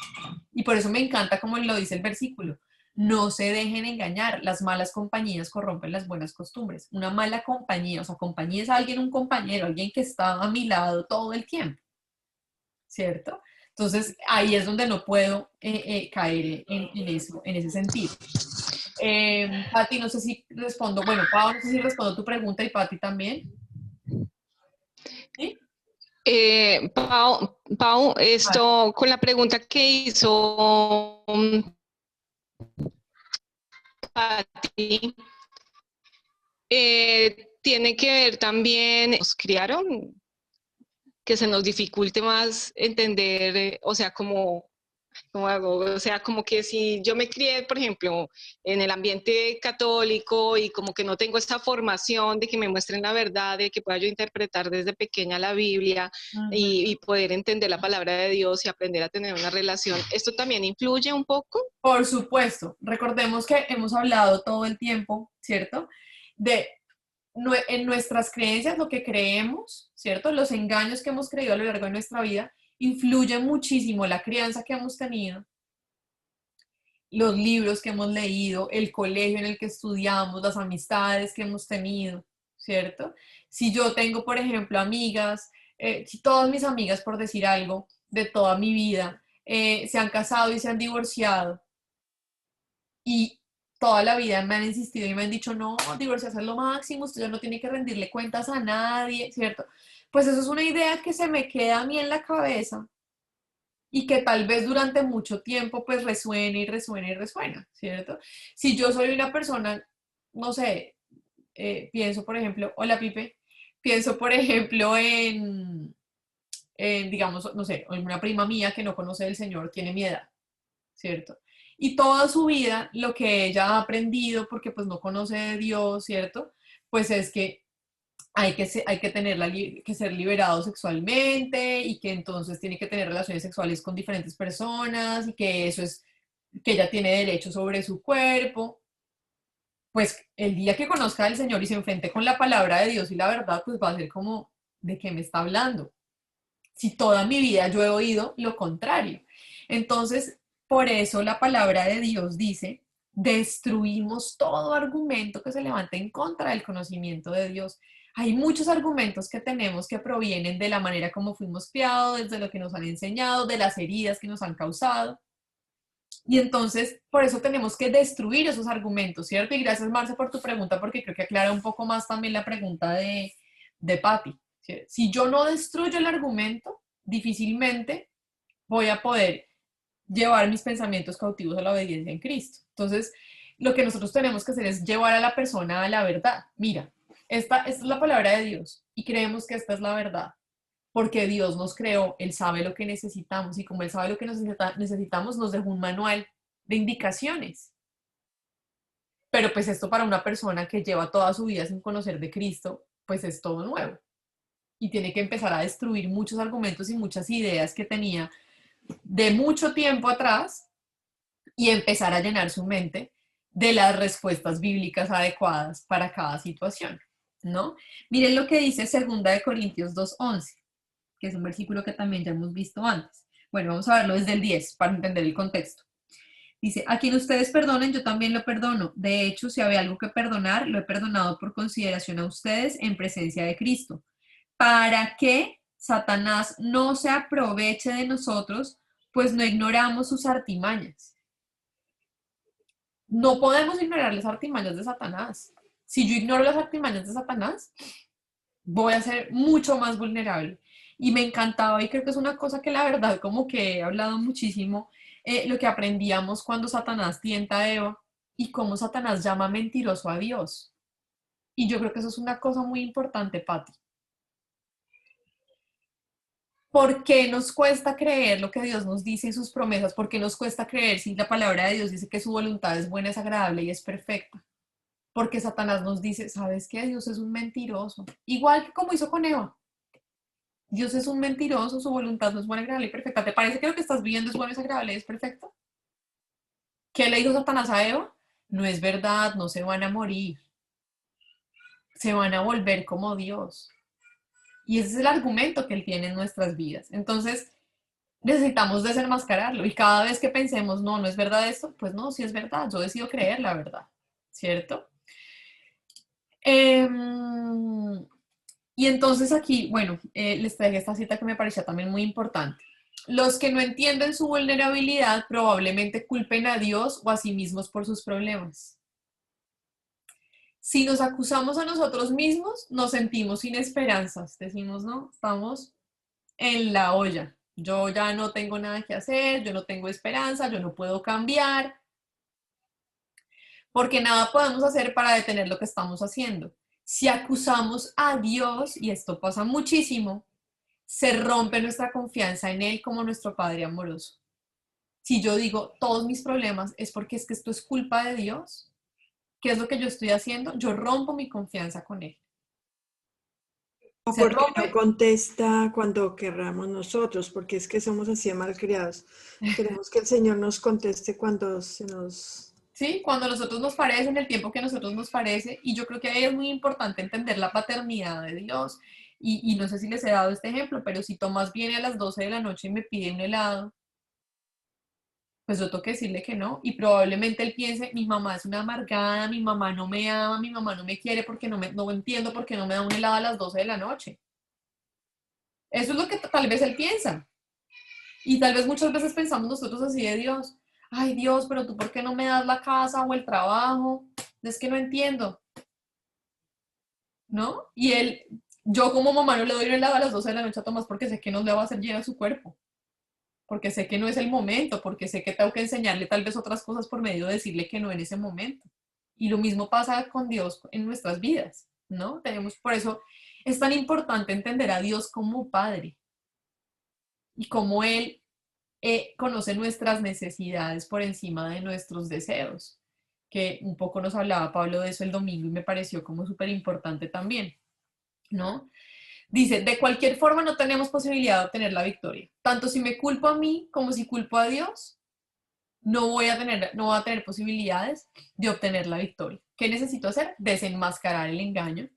Y por eso me encanta como lo dice el versículo. No se dejen engañar, las malas compañías corrompen las buenas costumbres. Una mala compañía, o sea, compañía es alguien, un compañero, alguien que está a mi lado todo el tiempo, ¿cierto? Entonces, ahí es donde no puedo caer en eso, en ese sentido. Pati, no sé si respondo, bueno, Pau, no sé si respondo tu pregunta y Pati también. Pau, esto con la pregunta que hizo Patti, tiene que ver también, nos criaron, que se nos dificulte más entender, o sea, ¿cómo hago? O sea, como que si yo me crié, por ejemplo, en el ambiente católico y como que no tengo esta formación de que me muestren la verdad, de que pueda yo interpretar desde pequeña la Biblia y poder entender la palabra de Dios y aprender a tener una relación, ¿esto también influye un poco? Por supuesto, recordemos que hemos hablado todo el tiempo, ¿cierto? De en nuestras creencias, lo que creemos, ¿cierto? Los engaños que hemos creído a lo largo de nuestra vida, influye muchísimo la crianza que hemos tenido, los libros que hemos leído, el colegio en el que estudiamos, las amistades que hemos tenido, ¿cierto? Si yo tengo, por ejemplo, amigas, si todas mis amigas, por decir algo, de toda mi vida, se han casado y se han divorciado, y toda la vida me han insistido y me han dicho, no, divorciarse es lo máximo, usted ya no tiene que rendirle cuentas a nadie, ¿cierto? Pues eso es una idea que se me queda a mí en la cabeza y que tal vez durante mucho tiempo pues resuene y resuena y resuena, ¿cierto? Si yo soy una persona, no sé, pienso por ejemplo, hola Pipe, pienso por ejemplo digamos, no sé, una prima mía que no conoce del Señor, tiene mi edad, ¿cierto? Y toda su vida lo que ella ha aprendido, porque pues no conoce de Dios, ¿cierto? Pues es que hay que, que ser liberado sexualmente y que entonces tiene que tener relaciones sexuales con diferentes personas y que eso es, que ella tiene derecho sobre su cuerpo. Pues el día que conozca al Señor y se enfrente con la palabra de Dios y la verdad, pues va a ser como, ¿de qué me está hablando? Si toda mi vida yo he oído lo contrario. Entonces, por eso la palabra de Dios dice, destruimos todo argumento que se levante en contra del conocimiento de Dios. Hay muchos argumentos que tenemos que provienen de la manera como fuimos criados, desde lo que nos han enseñado, de las heridas que nos han causado. Y entonces, por eso tenemos que destruir esos argumentos, ¿cierto? Y gracias, Marce, por tu pregunta, porque creo que aclara un poco más también la pregunta de Patti. ¿Sí? Si yo no destruyo el argumento, difícilmente voy a poder llevar mis pensamientos cautivos a la obediencia en Cristo. Entonces, lo que nosotros tenemos que hacer es llevar a la persona a la verdad. Mira, esta es la palabra de Dios y creemos que esta es la verdad porque Dios nos creó, Él sabe lo que necesitamos y como Él sabe lo que necesitamos, nos dejó un manual de indicaciones. Pero pues esto para una persona que lleva toda su vida sin conocer de Cristo, pues es todo nuevo. Y tiene que empezar a destruir muchos argumentos y muchas ideas que tenía de mucho tiempo atrás y empezar a llenar su mente de las respuestas bíblicas adecuadas para cada situación, ¿no? Miren lo que dice 2 Corintios 2:11, que es un versículo que también ya hemos visto antes. Bueno, vamos a verlo desde el 10 para entender el contexto. Dice, a quien ustedes perdonen, yo también lo perdono. De hecho, si había algo que perdonar, lo he perdonado por consideración a ustedes en presencia de Cristo, para que Satanás no se aproveche de nosotros, pues no ignoramos sus artimañas. No podemos ignorar las artimañas de Satanás. Si yo ignoro las artimañas de Satanás, voy a ser mucho más vulnerable. Y me encantaba y creo que es una cosa que la verdad como que he hablado muchísimo, lo que aprendíamos cuando Satanás tienta a Eva y cómo Satanás llama mentiroso a Dios. Y yo creo que eso es una cosa muy importante, Patti. ¿Por qué nos cuesta creer lo que Dios nos dice y sus promesas? ¿Por qué nos cuesta creer si la palabra de Dios dice que su voluntad es buena, es agradable y es perfecta? Porque Satanás nos dice, ¿sabes qué? Dios es un mentiroso. Igual que como hizo con Eva. Dios es un mentiroso, su voluntad no es buena, agradable y perfecta. ¿Te parece que lo que estás viviendo es bueno, es agradable y es perfecto? ¿Qué le dijo Satanás a Eva? No es verdad, no se van a morir. Se van a volver como Dios. Y ese es el argumento que él tiene en nuestras vidas. Entonces, necesitamos desenmascararlo. Y cada vez que pensemos, no, no es verdad esto, pues no, sí es verdad. Yo decido creer la verdad. ¿Cierto? Y entonces aquí, bueno, les traje esta cita que me parecía también muy importante. Los que no entienden su vulnerabilidad probablemente culpen a Dios o a sí mismos por sus problemas. Si nos acusamos a nosotros mismos, nos sentimos sin esperanzas. Decimos, no, estamos en la olla. Yo ya no tengo nada que hacer, yo no tengo esperanza, yo no puedo cambiar, porque nada podemos hacer para detener lo que estamos haciendo. Si acusamos a Dios, y esto pasa muchísimo, se rompe nuestra confianza en Él como nuestro Padre amoroso. Si yo digo todos mis problemas es porque es que esto es culpa de Dios, ¿qué es lo que yo estoy haciendo? Yo rompo mi confianza con Él. O Se porque no rompe. contesta cuando querramos nosotros, porque es que somos así de malcriados. Queremos que el Señor nos conteste cuando se nos... ¿Sí? Cuando a nosotros nos parece, en el tiempo que a nosotros nos parece, y yo creo que ahí es muy importante entender la paternidad de Dios. Y no sé si les he dado este ejemplo, pero si Tomás viene a las 12 de la noche y me pide un helado, pues yo tengo que decirle que no, y probablemente él piense, mi mamá es una amargada, mi mamá no me ama, mi mamá no me quiere porque no entiendo por qué no me da un helado a las 12 de la noche. Eso es lo que tal vez él piensa. Y tal vez muchas veces pensamos nosotros así de Dios, ay Dios, pero tú ¿por qué no me das la casa o el trabajo? Es que no entiendo, ¿no? Y él, yo como mamá no le doy un helado a las 12 de la noche a Tomás porque sé que no le va a hacer llena su cuerpo, porque sé que no es el momento, porque sé que tengo que enseñarle tal vez otras cosas por medio de decirle que no en ese momento. Y lo mismo pasa con Dios en nuestras vidas, ¿no? Por eso es tan importante entender a Dios como Padre y cómo Él conoce nuestras necesidades por encima de nuestros deseos, que un poco nos hablaba Pablo de eso el domingo y me pareció como súper importante también, ¿no? Dice, de cualquier forma no tenemos posibilidad de obtener la victoria. Tanto si me culpo a mí como si culpo a Dios, no voy a tener posibilidades de obtener la victoria. ¿Qué necesito hacer? Desenmascarar el engaño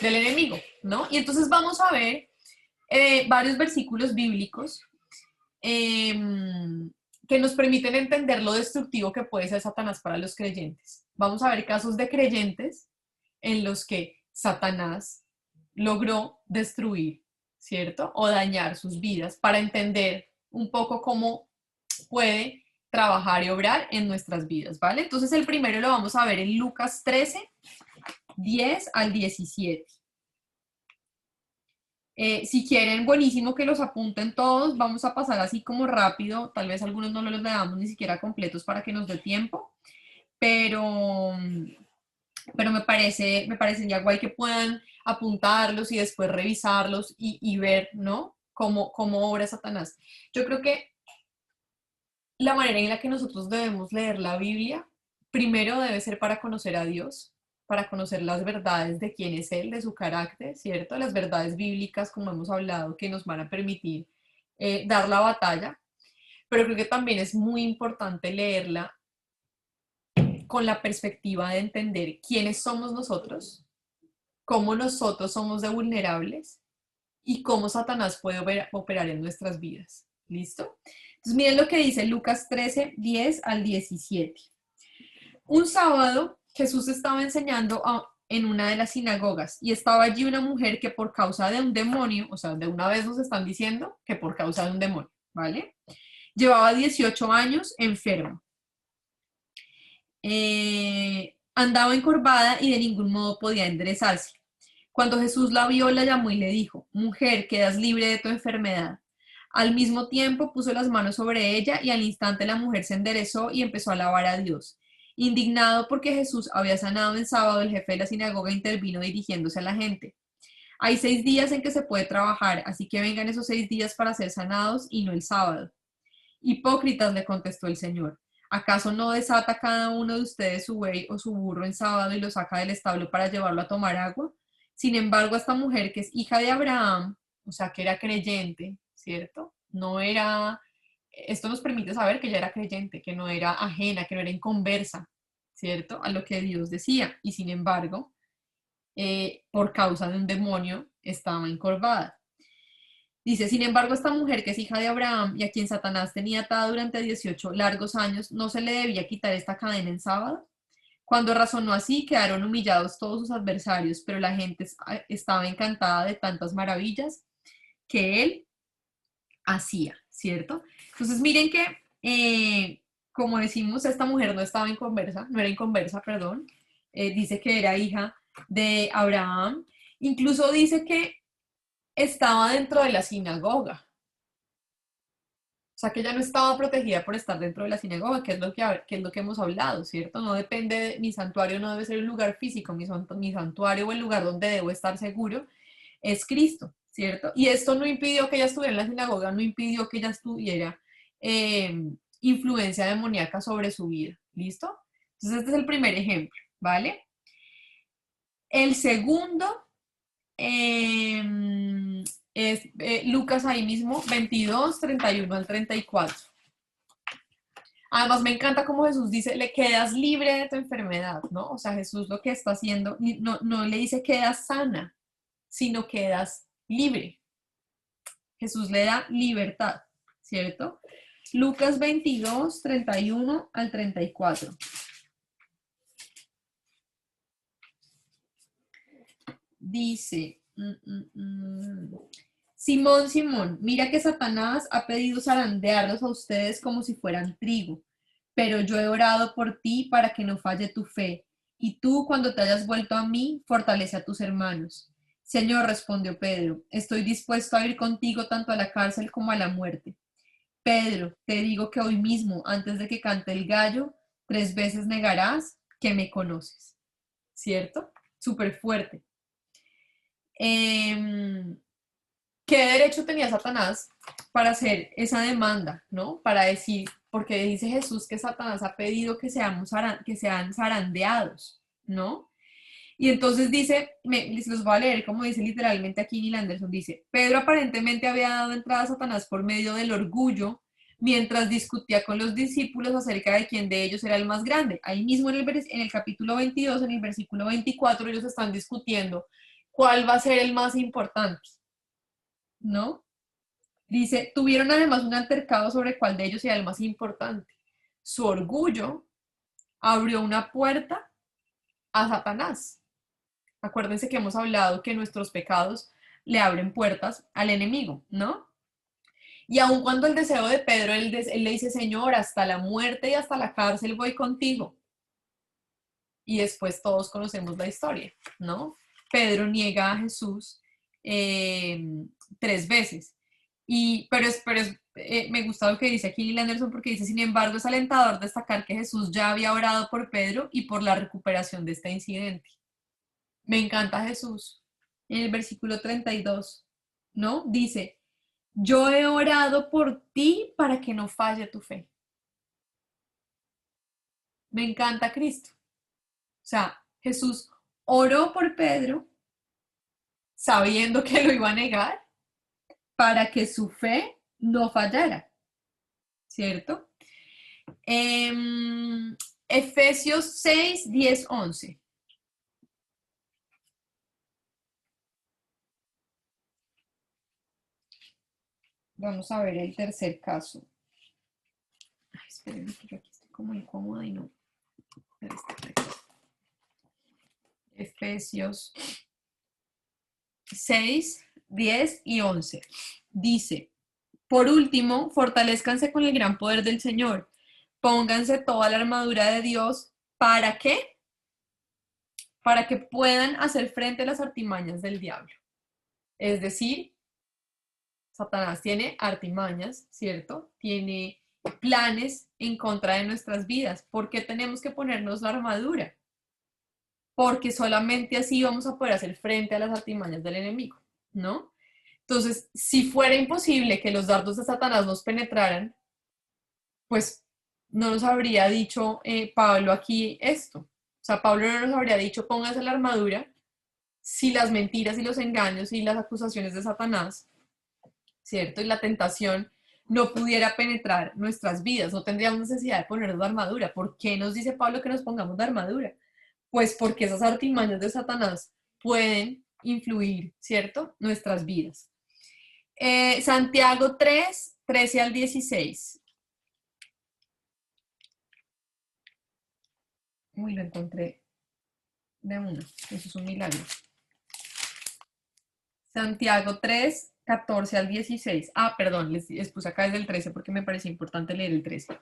del enemigo, ¿no? Y entonces vamos a ver varios versículos bíblicos eh, que nos permiten entender lo destructivo que puede ser Satanás para los creyentes. Vamos a ver casos de creyentes en los que Satanás logró destruir, ¿cierto? O dañar sus vidas para entender un poco cómo puede trabajar y obrar en nuestras vidas, ¿vale? Entonces el primero lo vamos a ver en Lucas 13, 10 al 17. Si quieren, buenísimo que los apunten todos. Vamos a pasar así como rápido. Tal vez algunos no los leamos ni siquiera completos para que nos dé tiempo. Pero, pero me parecería guay que puedan apuntarlos y después revisarlos y ver, ¿no? Cómo obra Satanás. Yo creo que la manera en la que nosotros debemos leer la Biblia, primero debe ser para conocer a Dios, para conocer las verdades de quién es Él, de su carácter, ¿cierto? Las verdades bíblicas, como hemos hablado, que nos van a permitir dar la batalla, pero creo que también es muy importante leerla con la perspectiva de entender quiénes somos nosotros, cómo nosotros somos de vulnerables y cómo Satanás puede operar en nuestras vidas. ¿Listo? Entonces miren lo que dice Lucas 13, 10 al 17. Un sábado Jesús estaba enseñando en una de las sinagogas y estaba allí una mujer que por causa de un demonio, o sea, de una vez nos están diciendo que por causa de un demonio, ¿vale? Llevaba 18 años enferma. Andaba encorvada y de ningún modo podía enderezarse. Cuando Jesús la vio, la llamó y le dijo, mujer, quedas libre de tu enfermedad. Al mismo tiempo puso las manos sobre ella y al instante la mujer se enderezó y empezó a alabar a Dios. Indignado porque Jesús había sanado en sábado, el jefe de la sinagoga intervino dirigiéndose a la gente. Hay 6 días en que se puede trabajar, así que vengan esos 6 días para ser sanados y no el sábado. Hipócritas, le contestó el Señor. ¿Acaso no desata cada uno de ustedes su buey o su burro en sábado y lo saca del establo para llevarlo a tomar agua? Sin embargo, esta mujer que es hija de Abraham, o sea, que era creyente, ¿cierto? No era, esto nos permite saber que ella era creyente, que no era ajena, que no era inconversa, ¿cierto? A lo que Dios decía. Y sin embargo, por causa de un demonio, estaba encorvada. Dice, sin embargo, esta mujer que es hija de Abraham y a quien Satanás tenía atada durante 18 largos años, ¿no se le debía quitar esta cadena en sábado? Cuando razonó así, quedaron humillados todos sus adversarios, pero la gente estaba encantada de tantas maravillas que él hacía, ¿cierto? Entonces miren que, como decimos, esta mujer no estaba inconversa, no era inconversa, perdón, dice que era hija de Abraham, incluso dice que estaba dentro de la sinagoga, O sea, que ella no estaba protegida por estar dentro de la sinagoga, que es lo que hemos hablado, ¿cierto? No depende, mi santuario no debe ser el lugar físico, mi santuario o el lugar donde debo estar seguro es Cristo, ¿cierto? Y esto no impidió que ella estuviera en la sinagoga, no impidió que ella tuviera influencia demoníaca sobre su vida, ¿listo? Entonces este es el primer ejemplo, ¿vale? El segundo es Lucas ahí mismo, 22, 31 al 34. Además me encanta como Jesús dice, le quedas libre de tu enfermedad, ¿no? O sea, Jesús lo que está haciendo, no le dice quedas sana, sino quedas libre. Jesús le da libertad, ¿cierto? Lucas 22, 31 al 34. Dice, Simón, Simón, mira que Satanás ha pedido zarandearlos a ustedes como si fueran trigo, pero yo he orado por ti para que no falle tu fe, y tú cuando te hayas vuelto a mí, fortalece a tus hermanos. Señor, respondió Pedro, estoy dispuesto a ir contigo tanto a la cárcel como a la muerte. Pedro, te digo que hoy mismo, antes de que cante el gallo, 3 veces negarás que me conoces. ¿Cierto? Súper fuerte. ¿Qué derecho tenía Satanás para hacer esa demanda, ¿no? Para decir, porque dice Jesús que Satanás ha pedido que sean zarandeados, ¿no? Y entonces dice, los voy a leer como dice literalmente aquí Neil Anderson, dice, Pedro aparentemente había dado entrada a Satanás por medio del orgullo, mientras discutía con los discípulos acerca de quién de ellos era el más grande. Ahí mismo en el capítulo 22, en el versículo 24, ellos están discutiendo cuál va a ser el más importante, ¿no? Dice, tuvieron además un altercado sobre cuál de ellos era el más importante. Su orgullo abrió una puerta a Satanás. Acuérdense que hemos hablado que nuestros pecados le abren puertas al enemigo, ¿no? Y aun cuando el deseo de Pedro, él le dice, Señor, hasta la muerte y hasta la cárcel voy contigo. Y después todos conocemos la historia, ¿no? Pedro niega a Jesús 3 veces. Me gusta lo que dice aquí Neil Anderson porque dice, sin embargo, es alentador destacar que Jesús ya había orado por Pedro y por la recuperación de este incidente. Me encanta Jesús. En el versículo 32, ¿no? Dice, yo he orado por ti para que no falle tu fe. Me encanta Cristo. O sea, Jesús oró por Pedro sabiendo que lo iba a negar para que su fe no fallara, ¿cierto? Efesios 6, 10, 11. Vamos a ver el tercer caso. Ay, espérenme que yo aquí estoy como incómoda y no. Efesios 6, 10 y 11. Dice, por último, fortalezcanse con el gran poder del Señor. Pónganse toda la armadura de Dios. ¿Para qué? Para que puedan hacer frente a las artimañas del diablo. Es decir, Satanás tiene artimañas, ¿cierto? Tiene planes en contra de nuestras vidas. ¿Por qué tenemos que ponernos la armadura? Porque solamente así vamos a poder hacer frente a las artimañas del enemigo, ¿no? Entonces, si fuera imposible que los dardos de Satanás nos penetraran, pues no nos habría dicho Pablo aquí esto. O sea, Pablo no nos habría dicho póngase la armadura si las mentiras y los engaños y las acusaciones de Satanás, ¿cierto? Y la tentación no pudiera penetrar nuestras vidas, no tendríamos necesidad de ponernos la armadura. ¿Por qué nos dice Pablo que nos pongamos la armadura? Pues porque esas artimañas de Satanás pueden influir, ¿cierto? Nuestras vidas. Santiago 3, 13 al 16. Uy, lo encontré de una. Eso es un milagro. Santiago 3, 14 al 16. Perdón, les puse acá desde el 13 porque me parecía importante leer el 13.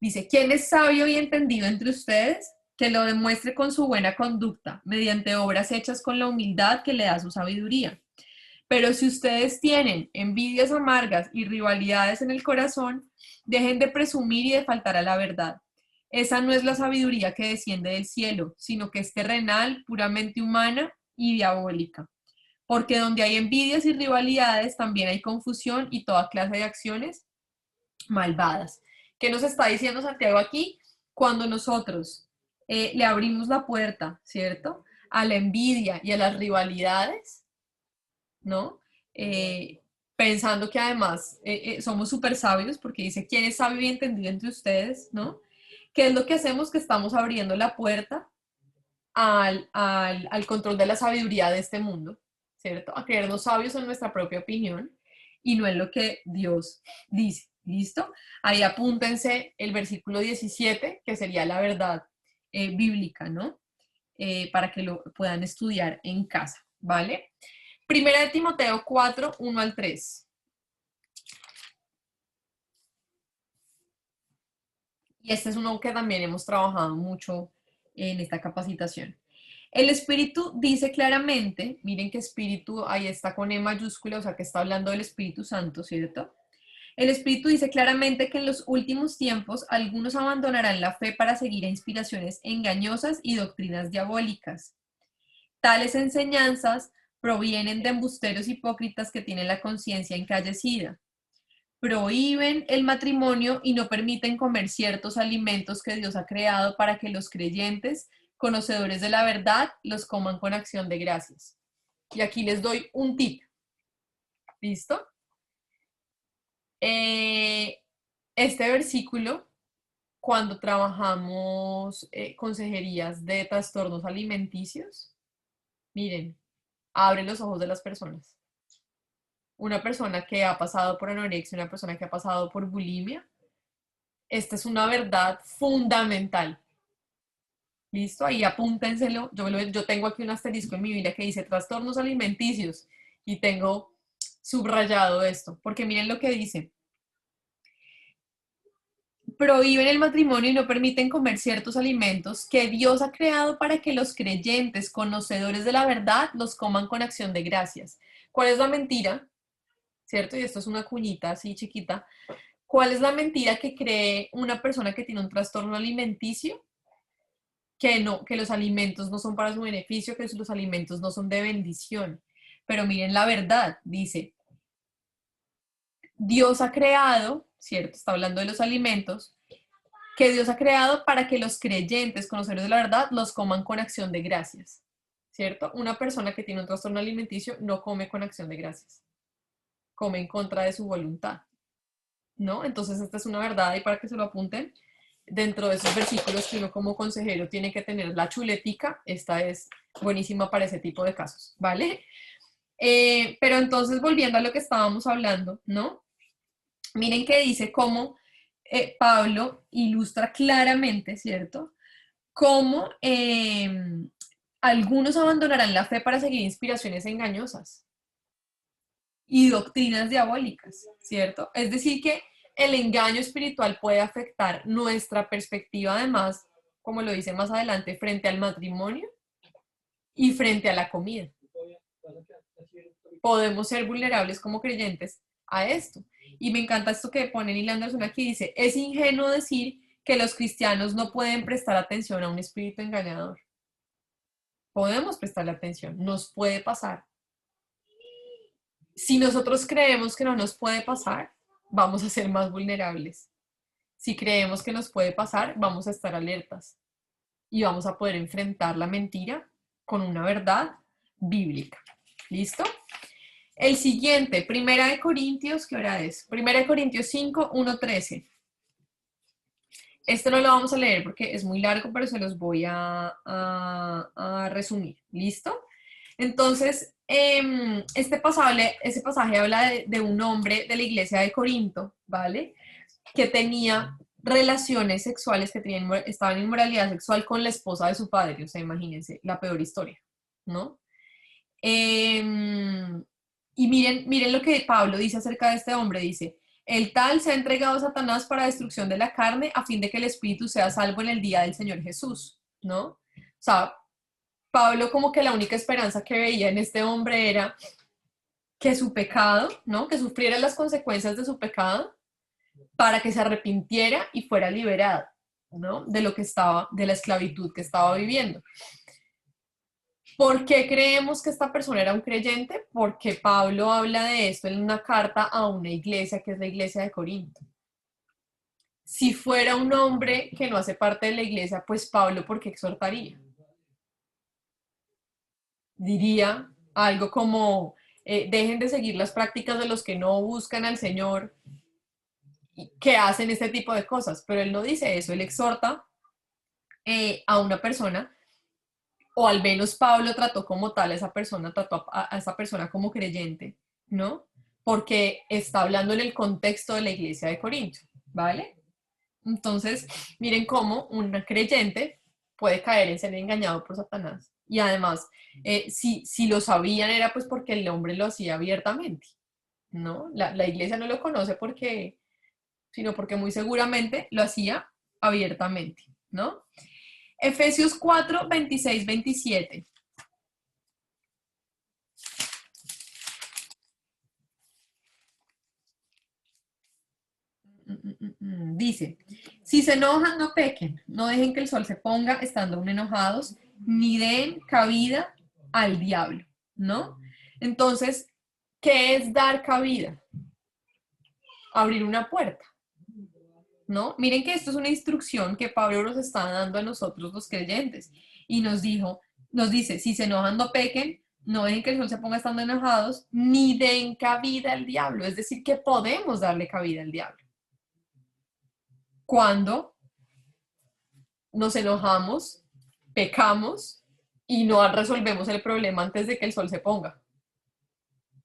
Dice, ¿quién es sabio y entendido entre ustedes? Que lo demuestre con su buena conducta, mediante obras hechas con la humildad que le da su sabiduría. Pero si ustedes tienen envidias amargas y rivalidades en el corazón, dejen de presumir y de faltar a la verdad. Esa no es la sabiduría que desciende del cielo, sino que es terrenal, puramente humana y diabólica. Porque donde hay envidias y rivalidades, también hay confusión y toda clase de acciones malvadas. ¿Qué nos está diciendo Santiago aquí? Cuando nosotros le abrimos la puerta, ¿cierto? A la envidia y a las rivalidades, ¿no? Pensando que además somos súper sabios, porque dice, ¿quién es sabio y entendido entre ustedes? ¿No? ¿Qué es lo que hacemos? Que estamos abriendo la puerta al control de la sabiduría de este mundo, ¿cierto? A creernos sabios en nuestra propia opinión y no en lo que Dios dice. ¿Listo? Ahí apúntense el versículo 17, que sería la verdad bíblica, ¿no? Para que lo puedan estudiar en casa, ¿vale? Primera de Timoteo 4, 1 al 3. Y este es uno que también hemos trabajado mucho en esta capacitación. El Espíritu dice claramente, miren que Espíritu ahí está con E mayúscula, o sea que está hablando del Espíritu Santo, ¿cierto? El Espíritu dice claramente que en los últimos tiempos algunos abandonarán la fe para seguir a inspiraciones engañosas y doctrinas diabólicas. Tales enseñanzas provienen de embusteros hipócritas que tienen la conciencia encallecida. Prohíben el matrimonio y no permiten comer ciertos alimentos que Dios ha creado para que los creyentes, conocedores de la verdad, los coman con acción de gracias. Y aquí les doy un tip. ¿Listo? Este versículo, cuando trabajamos consejerías de trastornos alimenticios, miren, abre los ojos de las personas. Una persona que ha pasado por anorexia, una persona que ha pasado por bulimia, esta es una verdad fundamental. ¿Listo? Ahí apúntenselo. Yo tengo aquí un asterisco en mi Biblia que dice trastornos alimenticios y tengo subrayado esto, porque miren lo que dice. Prohíben el matrimonio y no permiten comer ciertos alimentos que Dios ha creado para que los creyentes, conocedores de la verdad, los coman con acción de gracias. ¿Cuál es la mentira? ¿Cierto? Y esto es una cuñita así chiquita. ¿Cuál es la mentira que cree una persona que tiene un trastorno alimenticio? Que los alimentos no son para su beneficio, que los alimentos no son de bendición. Pero miren la verdad, dice, Dios ha creado, ¿cierto? Está hablando de los alimentos, que Dios ha creado para que los creyentes, conocedores de la verdad, los coman con acción de gracias, ¿cierto? Una persona que tiene un trastorno alimenticio no come con acción de gracias, come en contra de su voluntad, ¿no? Entonces esta es una verdad y para que se lo apunten, dentro de esos versículos que uno como consejero tiene que tener la chuletica, esta es buenísima para ese tipo de casos, ¿vale? Pero entonces volviendo a lo que estábamos hablando, ¿no? Miren que dice cómo Pablo ilustra claramente, ¿cierto? Cómo algunos abandonarán la fe para seguir inspiraciones engañosas y doctrinas diabólicas, ¿cierto? Es decir, que el engaño espiritual puede afectar nuestra perspectiva, además, como lo dice más adelante, frente al matrimonio y frente a la comida. Podemos ser vulnerables como creyentes a esto. Y me encanta esto que pone Neil Anderson aquí, dice, es ingenuo decir que los cristianos no pueden prestar atención a un espíritu engañador. Podemos prestarle atención, nos puede pasar. Si nosotros creemos que no nos puede pasar, vamos a ser más vulnerables. Si creemos que nos puede pasar, vamos a estar alertas y vamos a poder enfrentar la mentira con una verdad bíblica. ¿Listo? El siguiente, Primera de Corintios, ¿qué hora es? Primera de Corintios 5, 1, 13. Este no lo vamos a leer porque es muy largo, pero se los voy a resumir. ¿Listo? Entonces, ese pasaje habla de un hombre de la iglesia de Corinto, ¿vale? Que tenía relaciones sexuales, estaba en inmoralidad sexual con la esposa de su padre. O sea, imagínense, la peor historia, ¿no? Y miren lo que Pablo dice acerca de este hombre. Dice, el tal se ha entregado a Satanás para destrucción de la carne a fin de que el espíritu sea salvo en el día del Señor Jesús, ¿no? O sea, Pablo como que la única esperanza que veía en este hombre era que su pecado, ¿no? Que sufriera las consecuencias de su pecado para que se arrepintiera y fuera liberado, ¿no? De lo que estaba, de la esclavitud que estaba viviendo. ¿Por qué creemos que esta persona era un creyente? Porque Pablo habla de esto en una carta a una iglesia, que es la iglesia de Corinto. Si fuera un hombre que no hace parte de la iglesia, pues Pablo, ¿por qué exhortaría? Diría algo como, dejen de seguir las prácticas de los que no buscan al Señor, que hacen este tipo de cosas, pero él no dice eso, él exhorta a una persona, o al menos Pablo trató como tal a esa persona, trató a esa persona como creyente, ¿no? Porque está hablando en el contexto de la iglesia de Corinto, ¿vale? Entonces, miren cómo un creyente puede caer en ser engañado por Satanás. Y además, si lo sabían era pues porque el hombre lo hacía abiertamente, ¿no? La iglesia no lo conoce sino porque muy seguramente lo hacía abiertamente, ¿no? Efesios 4, 26, 27. Dice, si se enojan, no pequen, no dejen que el sol se ponga estando aún enojados, ni den cabida al diablo, ¿no? Entonces, ¿qué es dar cabida? Abrir una puerta, ¿no? Miren que esto es una instrucción que Pablo nos está dando a nosotros los creyentes y nos dice, si se enojan, no pequen, no dejen que el sol se ponga estando enojados, ni den cabida al diablo, es decir, que podemos darle cabida al diablo. Cuando nos enojamos, pecamos y no resolvemos el problema antes de que el sol se ponga.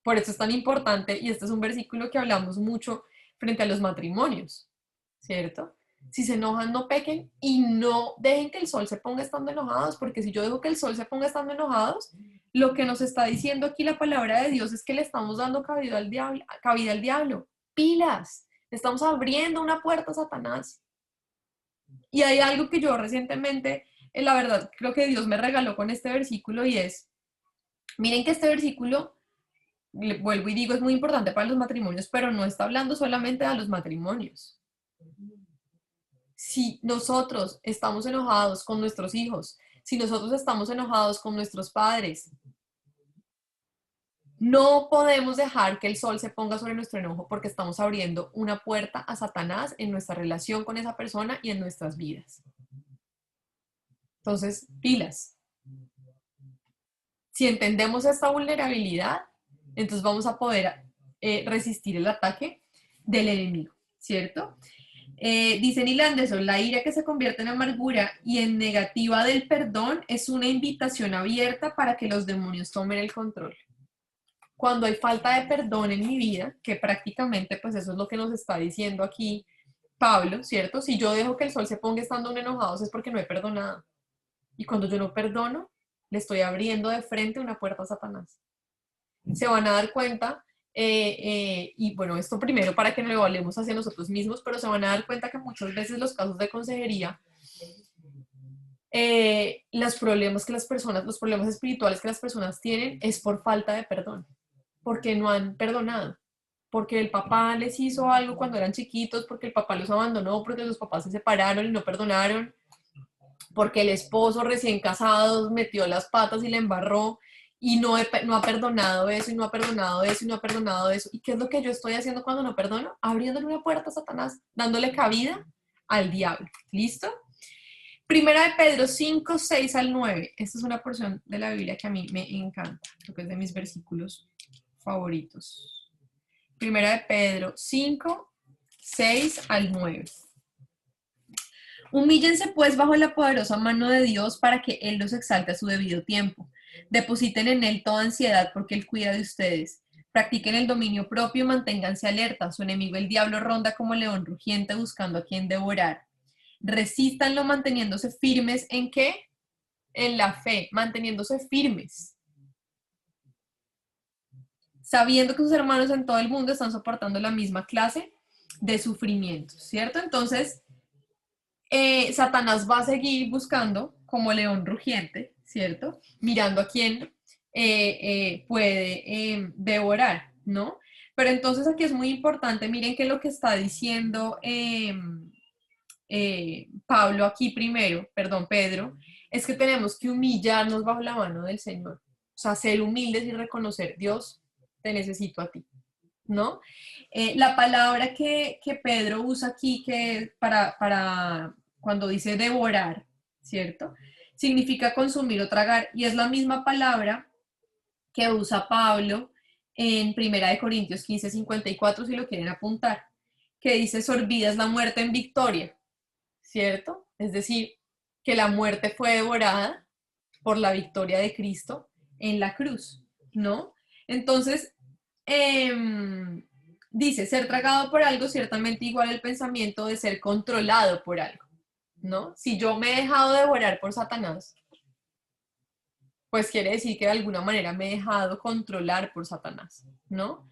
Por eso es tan importante, y este es un versículo que hablamos mucho frente a los matrimonios, ¿cierto? Si se enojan, no pequen y no dejen que el sol se ponga estando enojados, porque si yo dejo que el sol se ponga estando enojados, lo que nos está diciendo aquí la palabra de Dios es que le estamos dando cabida al diablo. ¡Pilas! Le estamos abriendo una puerta a Satanás. Y hay algo que yo recientemente, la verdad, creo que Dios me regaló con este versículo y es, miren que este versículo, vuelvo y digo, es muy importante para los matrimonios, pero no está hablando solamente a los matrimonios. Si nosotros estamos enojados con nuestros hijos, si nosotros estamos enojados con nuestros padres, no podemos dejar que el sol se ponga sobre nuestro enojo porque estamos abriendo una puerta a Satanás en nuestra relación con esa persona y en nuestras vidas. Entonces, pilas. Si entendemos esta vulnerabilidad, entonces vamos a poder resistir el ataque del enemigo, ¿cierto? Dice Neil Anderson, la ira que se convierte en amargura y en negativa del perdón es una invitación abierta para que los demonios tomen el control. Cuando hay falta de perdón en mi vida, que prácticamente pues eso es lo que nos está diciendo aquí Pablo, ¿cierto? Si yo dejo que el sol se ponga estando enojados es porque no he perdonado. Y cuando yo no perdono, le estoy abriendo de frente una puerta a Satanás. Se van a dar cuenta, y bueno, esto primero para que nos lo evaluemos hacia nosotros mismos, pero se van a dar cuenta que muchas veces los casos de consejería, los problemas espirituales que las personas tienen es por falta de perdón, porque no han perdonado, porque el papá les hizo algo cuando eran chiquitos, porque el papá los abandonó, porque los papás se separaron y no perdonaron, porque el esposo recién casado metió las patas y le embarró y no ha perdonado eso y no ha perdonado eso y no ha perdonado eso. ¿Y qué es lo que yo estoy haciendo cuando no perdono? Abriéndole una puerta a Satanás, dándole cabida al diablo. ¿Listo? Primera de Pedro 5, 6 al 9. Esta es una porción de la Biblia que a mí me encanta, creo que es de mis versículos favoritos. Primera de Pedro 5, 6 al 9. Humíllense pues bajo la poderosa mano de Dios para que Él los exalte a su debido tiempo. Depositen en Él toda ansiedad porque Él cuida de ustedes. Practiquen el dominio propio y manténganse alerta. Su enemigo el diablo ronda como león rugiente buscando a quien devorar. Resístanlo manteniéndose firmes ¿en qué? En la fe, manteniéndose firmes. Sabiendo que sus hermanos en todo el mundo están soportando la misma clase de sufrimientos, ¿cierto? Entonces, Satanás va a seguir buscando como león rugiente, ¿cierto? Mirando a quién puede devorar, ¿no? Pero entonces aquí es muy importante, miren que lo que está diciendo Pablo aquí primero, perdón, Pedro, es que tenemos que humillarnos bajo la mano del Señor. O sea, ser humildes y reconocer, Dios, te necesito a ti, ¿no? La palabra que Pedro usa aquí que para cuando dice devorar, ¿cierto? Significa consumir o tragar, y es la misma palabra que usa Pablo en 1 Corintios 15:54, si lo quieren apuntar, que dice, sorbida es la muerte en victoria, ¿cierto? Es decir, que la muerte fue devorada por la victoria de Cristo en la cruz, ¿no? Entonces, dice, ser tragado por algo, ciertamente igual el pensamiento de ser controlado por algo, ¿no? Si yo me he dejado devorar por Satanás, pues quiere decir que de alguna manera me he dejado controlar por Satanás, ¿no?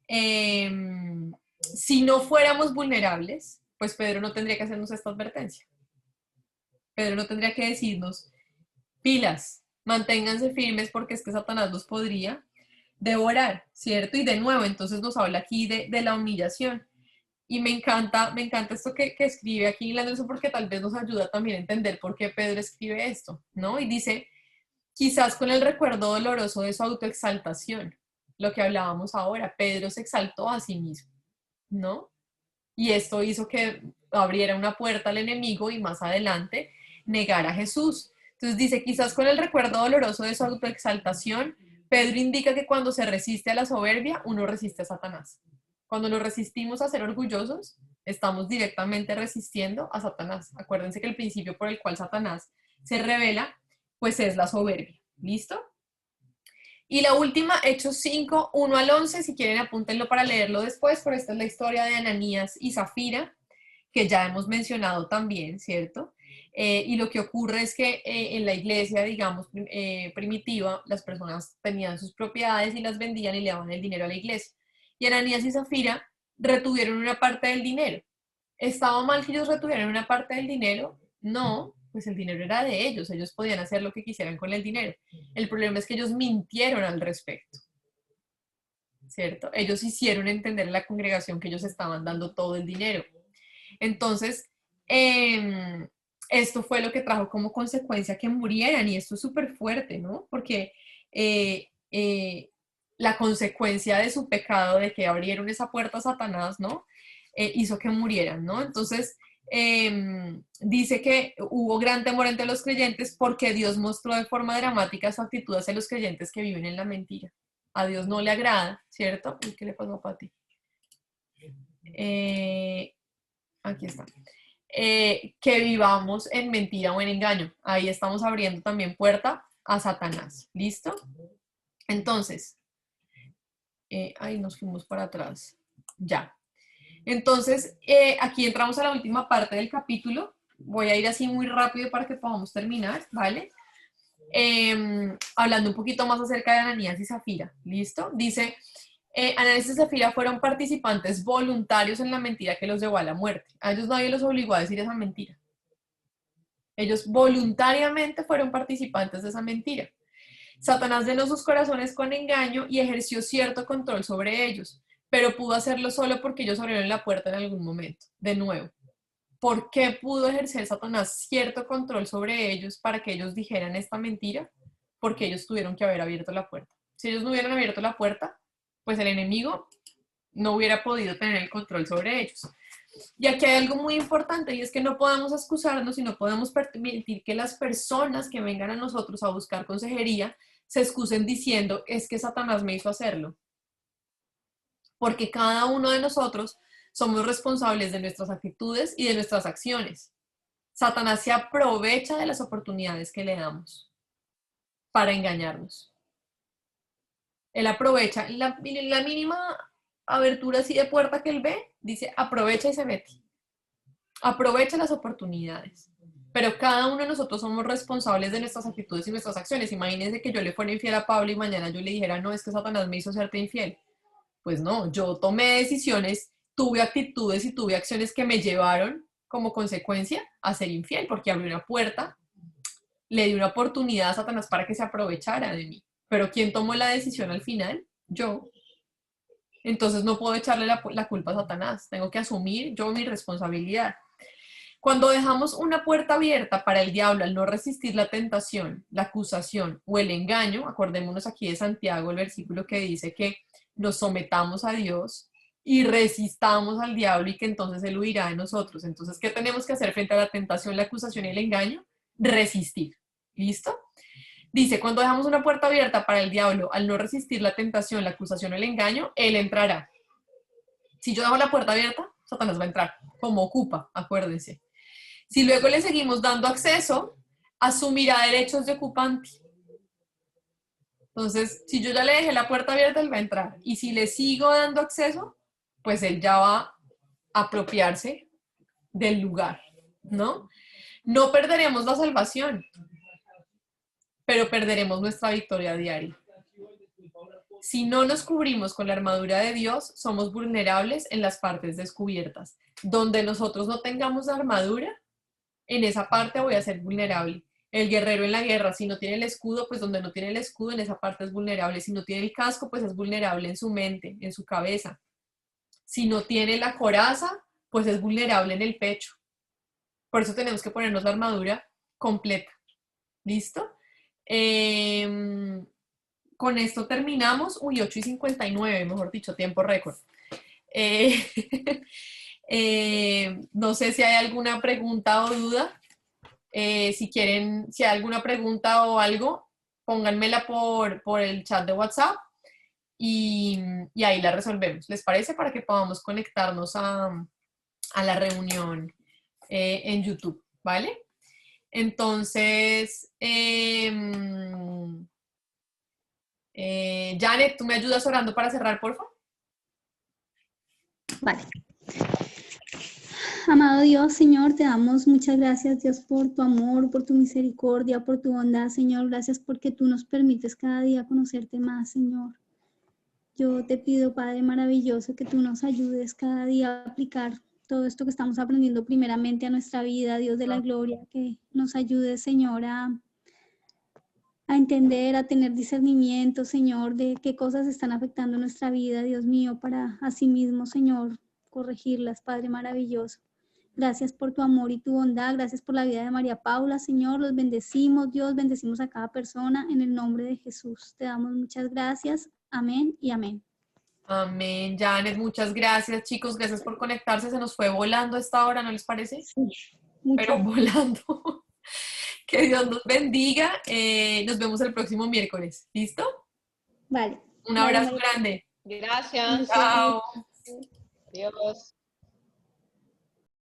Si no fuéramos vulnerables, pues Pedro no tendría que hacernos esta advertencia. Pedro no tendría que decirnos, pilas, manténganse firmes porque es que Satanás los podría devorar, ¿cierto? Y de nuevo, entonces nos habla aquí de la humillación. Y me encanta esto que escribe aquí Anderson porque tal vez nos ayuda también a entender por qué Pedro escribe esto, ¿no? Y dice, quizás con el recuerdo doloroso de su autoexaltación, lo que hablábamos ahora, Pedro se exaltó a sí mismo, ¿no? Y esto hizo que abriera una puerta al enemigo y más adelante negara a Jesús. Entonces dice, quizás con el recuerdo doloroso de su autoexaltación, Pedro indica que cuando se resiste a la soberbia, uno resiste a Satanás. Cuando nos resistimos a ser orgullosos, estamos directamente resistiendo a Satanás. Acuérdense que el principio por el cual Satanás se revela, pues es la soberbia. ¿Listo? Y la última, Hechos 5, 1 al 11, si quieren apúntenlo para leerlo después, pero esta es la historia de Ananías y Zafira, que ya hemos mencionado también, ¿cierto? Y lo que ocurre es que en la iglesia, digamos, primitiva, las personas tenían sus propiedades y las vendían y le daban el dinero a la iglesia. Y Ananías y Zafira retuvieron una parte del dinero. ¿Estaba mal que ellos retuvieran una parte del dinero? No, pues el dinero era de ellos podían hacer lo que quisieran con el dinero. El problema es que ellos mintieron al respecto, ¿cierto? Ellos hicieron entender a la congregación que ellos estaban dando todo el dinero. Entonces, esto fue lo que trajo como consecuencia que murieran, y esto es súper fuerte, ¿no? Porque la consecuencia de su pecado, de que abrieron esa puerta a Satanás, ¿no? Hizo que murieran, ¿no? Entonces, dice que hubo gran temor entre los creyentes porque Dios mostró de forma dramática su actitud hacia los creyentes que viven en la mentira. A Dios no le agrada, ¿cierto? ¿Y qué le pasó a Pati? Aquí está. Que vivamos en mentira o en engaño. Ahí estamos abriendo también puerta a Satanás. ¿Listo? Entonces, ahí nos fuimos para atrás. Ya. Entonces, aquí entramos a la última parte del capítulo. Voy a ir así muy rápido para que podamos terminar, ¿vale? Hablando un poquito más acerca de Ananías y Zafira. ¿Listo? Dice, Ananías y Zafira fueron participantes voluntarios en la mentira que los llevó a la muerte. A ellos nadie los obligó a decir esa mentira. Ellos voluntariamente fueron participantes de esa mentira. Satanás llenó sus corazones con engaño y ejerció cierto control sobre ellos, pero pudo hacerlo solo porque ellos abrieron la puerta en algún momento. De nuevo, ¿por qué pudo ejercer Satanás cierto control sobre ellos para que ellos dijeran esta mentira? Porque ellos tuvieron que haber abierto la puerta. Si ellos no hubieran abierto la puerta, pues el enemigo no hubiera podido tener el control sobre ellos. Y aquí hay algo muy importante, y es que no podemos excusarnos y no podemos permitir que las personas que vengan a nosotros a buscar consejería se excusen diciendo, es que Satanás me hizo hacerlo. Porque cada uno de nosotros somos responsables de nuestras actitudes y de nuestras acciones. Satanás se aprovecha de las oportunidades que le damos para engañarnos. Él aprovecha la mínima abertura así de puerta que él ve, dice, aprovecha y se mete. Aprovecha las oportunidades. Pero cada uno de nosotros somos responsables de nuestras actitudes y nuestras acciones. Imagínense que yo le fuera infiel a Pablo y mañana yo le dijera, no, es que Satanás me hizo serte infiel. Pues no, yo tomé decisiones, tuve actitudes y tuve acciones que me llevaron como consecuencia a ser infiel, porque abrí una puerta, le di una oportunidad a Satanás para que se aprovechara de mí. pero ¿quién tomó la decisión al final? Yo. Entonces no puedo echarle la culpa a Satanás, tengo que asumir yo mi responsabilidad. Cuando dejamos una puerta abierta para el diablo al no resistir la tentación, la acusación o el engaño, acordémonos aquí de Santiago, el versículo que dice que nos sometamos a Dios y resistamos al diablo y que entonces él huirá de nosotros. Entonces, ¿qué tenemos que hacer frente a la tentación, la acusación y el engaño? Resistir. ¿Listo? Dice, cuando dejamos una puerta abierta para el diablo al no resistir la tentación, la acusación o el engaño, él entrará. Si yo dejo la puerta abierta, Satanás va a entrar, como ocupa, acuérdense. Si luego le seguimos dando acceso, asumirá derechos de ocupante. Entonces, si yo ya le dejé la puerta abierta, él va a entrar. Y si le sigo dando acceso, pues él ya va a apropiarse del lugar, ¿no? No perderemos la salvación, pero perderemos nuestra victoria diaria. Si no nos cubrimos con la armadura de Dios, somos vulnerables en las partes descubiertas. Donde nosotros no tengamos armadura, en esa parte voy a ser vulnerable. El guerrero en la guerra, si no tiene el escudo, pues donde no tiene el escudo, en esa parte es vulnerable. Si no tiene el casco, pues es vulnerable en su mente, en su cabeza. Si no tiene la coraza, pues es vulnerable en el pecho. Por eso tenemos que ponernos la armadura completa. ¿Listo? Con esto terminamos. Uy, 8:59, mejor dicho, tiempo récord. No sé si hay alguna pregunta o duda. Si quieren, si hay alguna pregunta o algo, pónganmela por el chat de WhatsApp y ahí la resolvemos. ¿Les parece? Para que podamos conectarnos a la reunión en YouTube, ¿vale? Entonces, Janet, ¿tú me ayudas orando para cerrar, por favor? Vale. Amado Dios, Señor, te damos muchas gracias, Dios, por tu amor, por tu misericordia, por tu bondad, Señor. Gracias porque tú nos permites cada día conocerte más, Señor. Yo te pido, Padre maravilloso, que tú nos ayudes cada día a aplicar todo esto que estamos aprendiendo primeramente a nuestra vida, Dios de la gloria, que nos ayude, Señor, a entender, a tener discernimiento, Señor, de qué cosas están afectando nuestra vida, Dios mío, para asimismo, Señor, corregirlas, Padre maravilloso. Gracias por tu amor y tu bondad, gracias por la vida de María Paula, Señor, los bendecimos, Dios, bendecimos a cada persona, en el nombre de Jesús. Te damos muchas gracias, amén y amén. Amén, Janet, muchas gracias, chicos, gracias por conectarse, se nos fue volando esta hora, ¿no les parece? Sí, mucho. Pero volando. Que Dios nos bendiga, nos vemos el próximo miércoles, ¿listo? Vale. Un abrazo grande. Gracias. Chao. Adiós.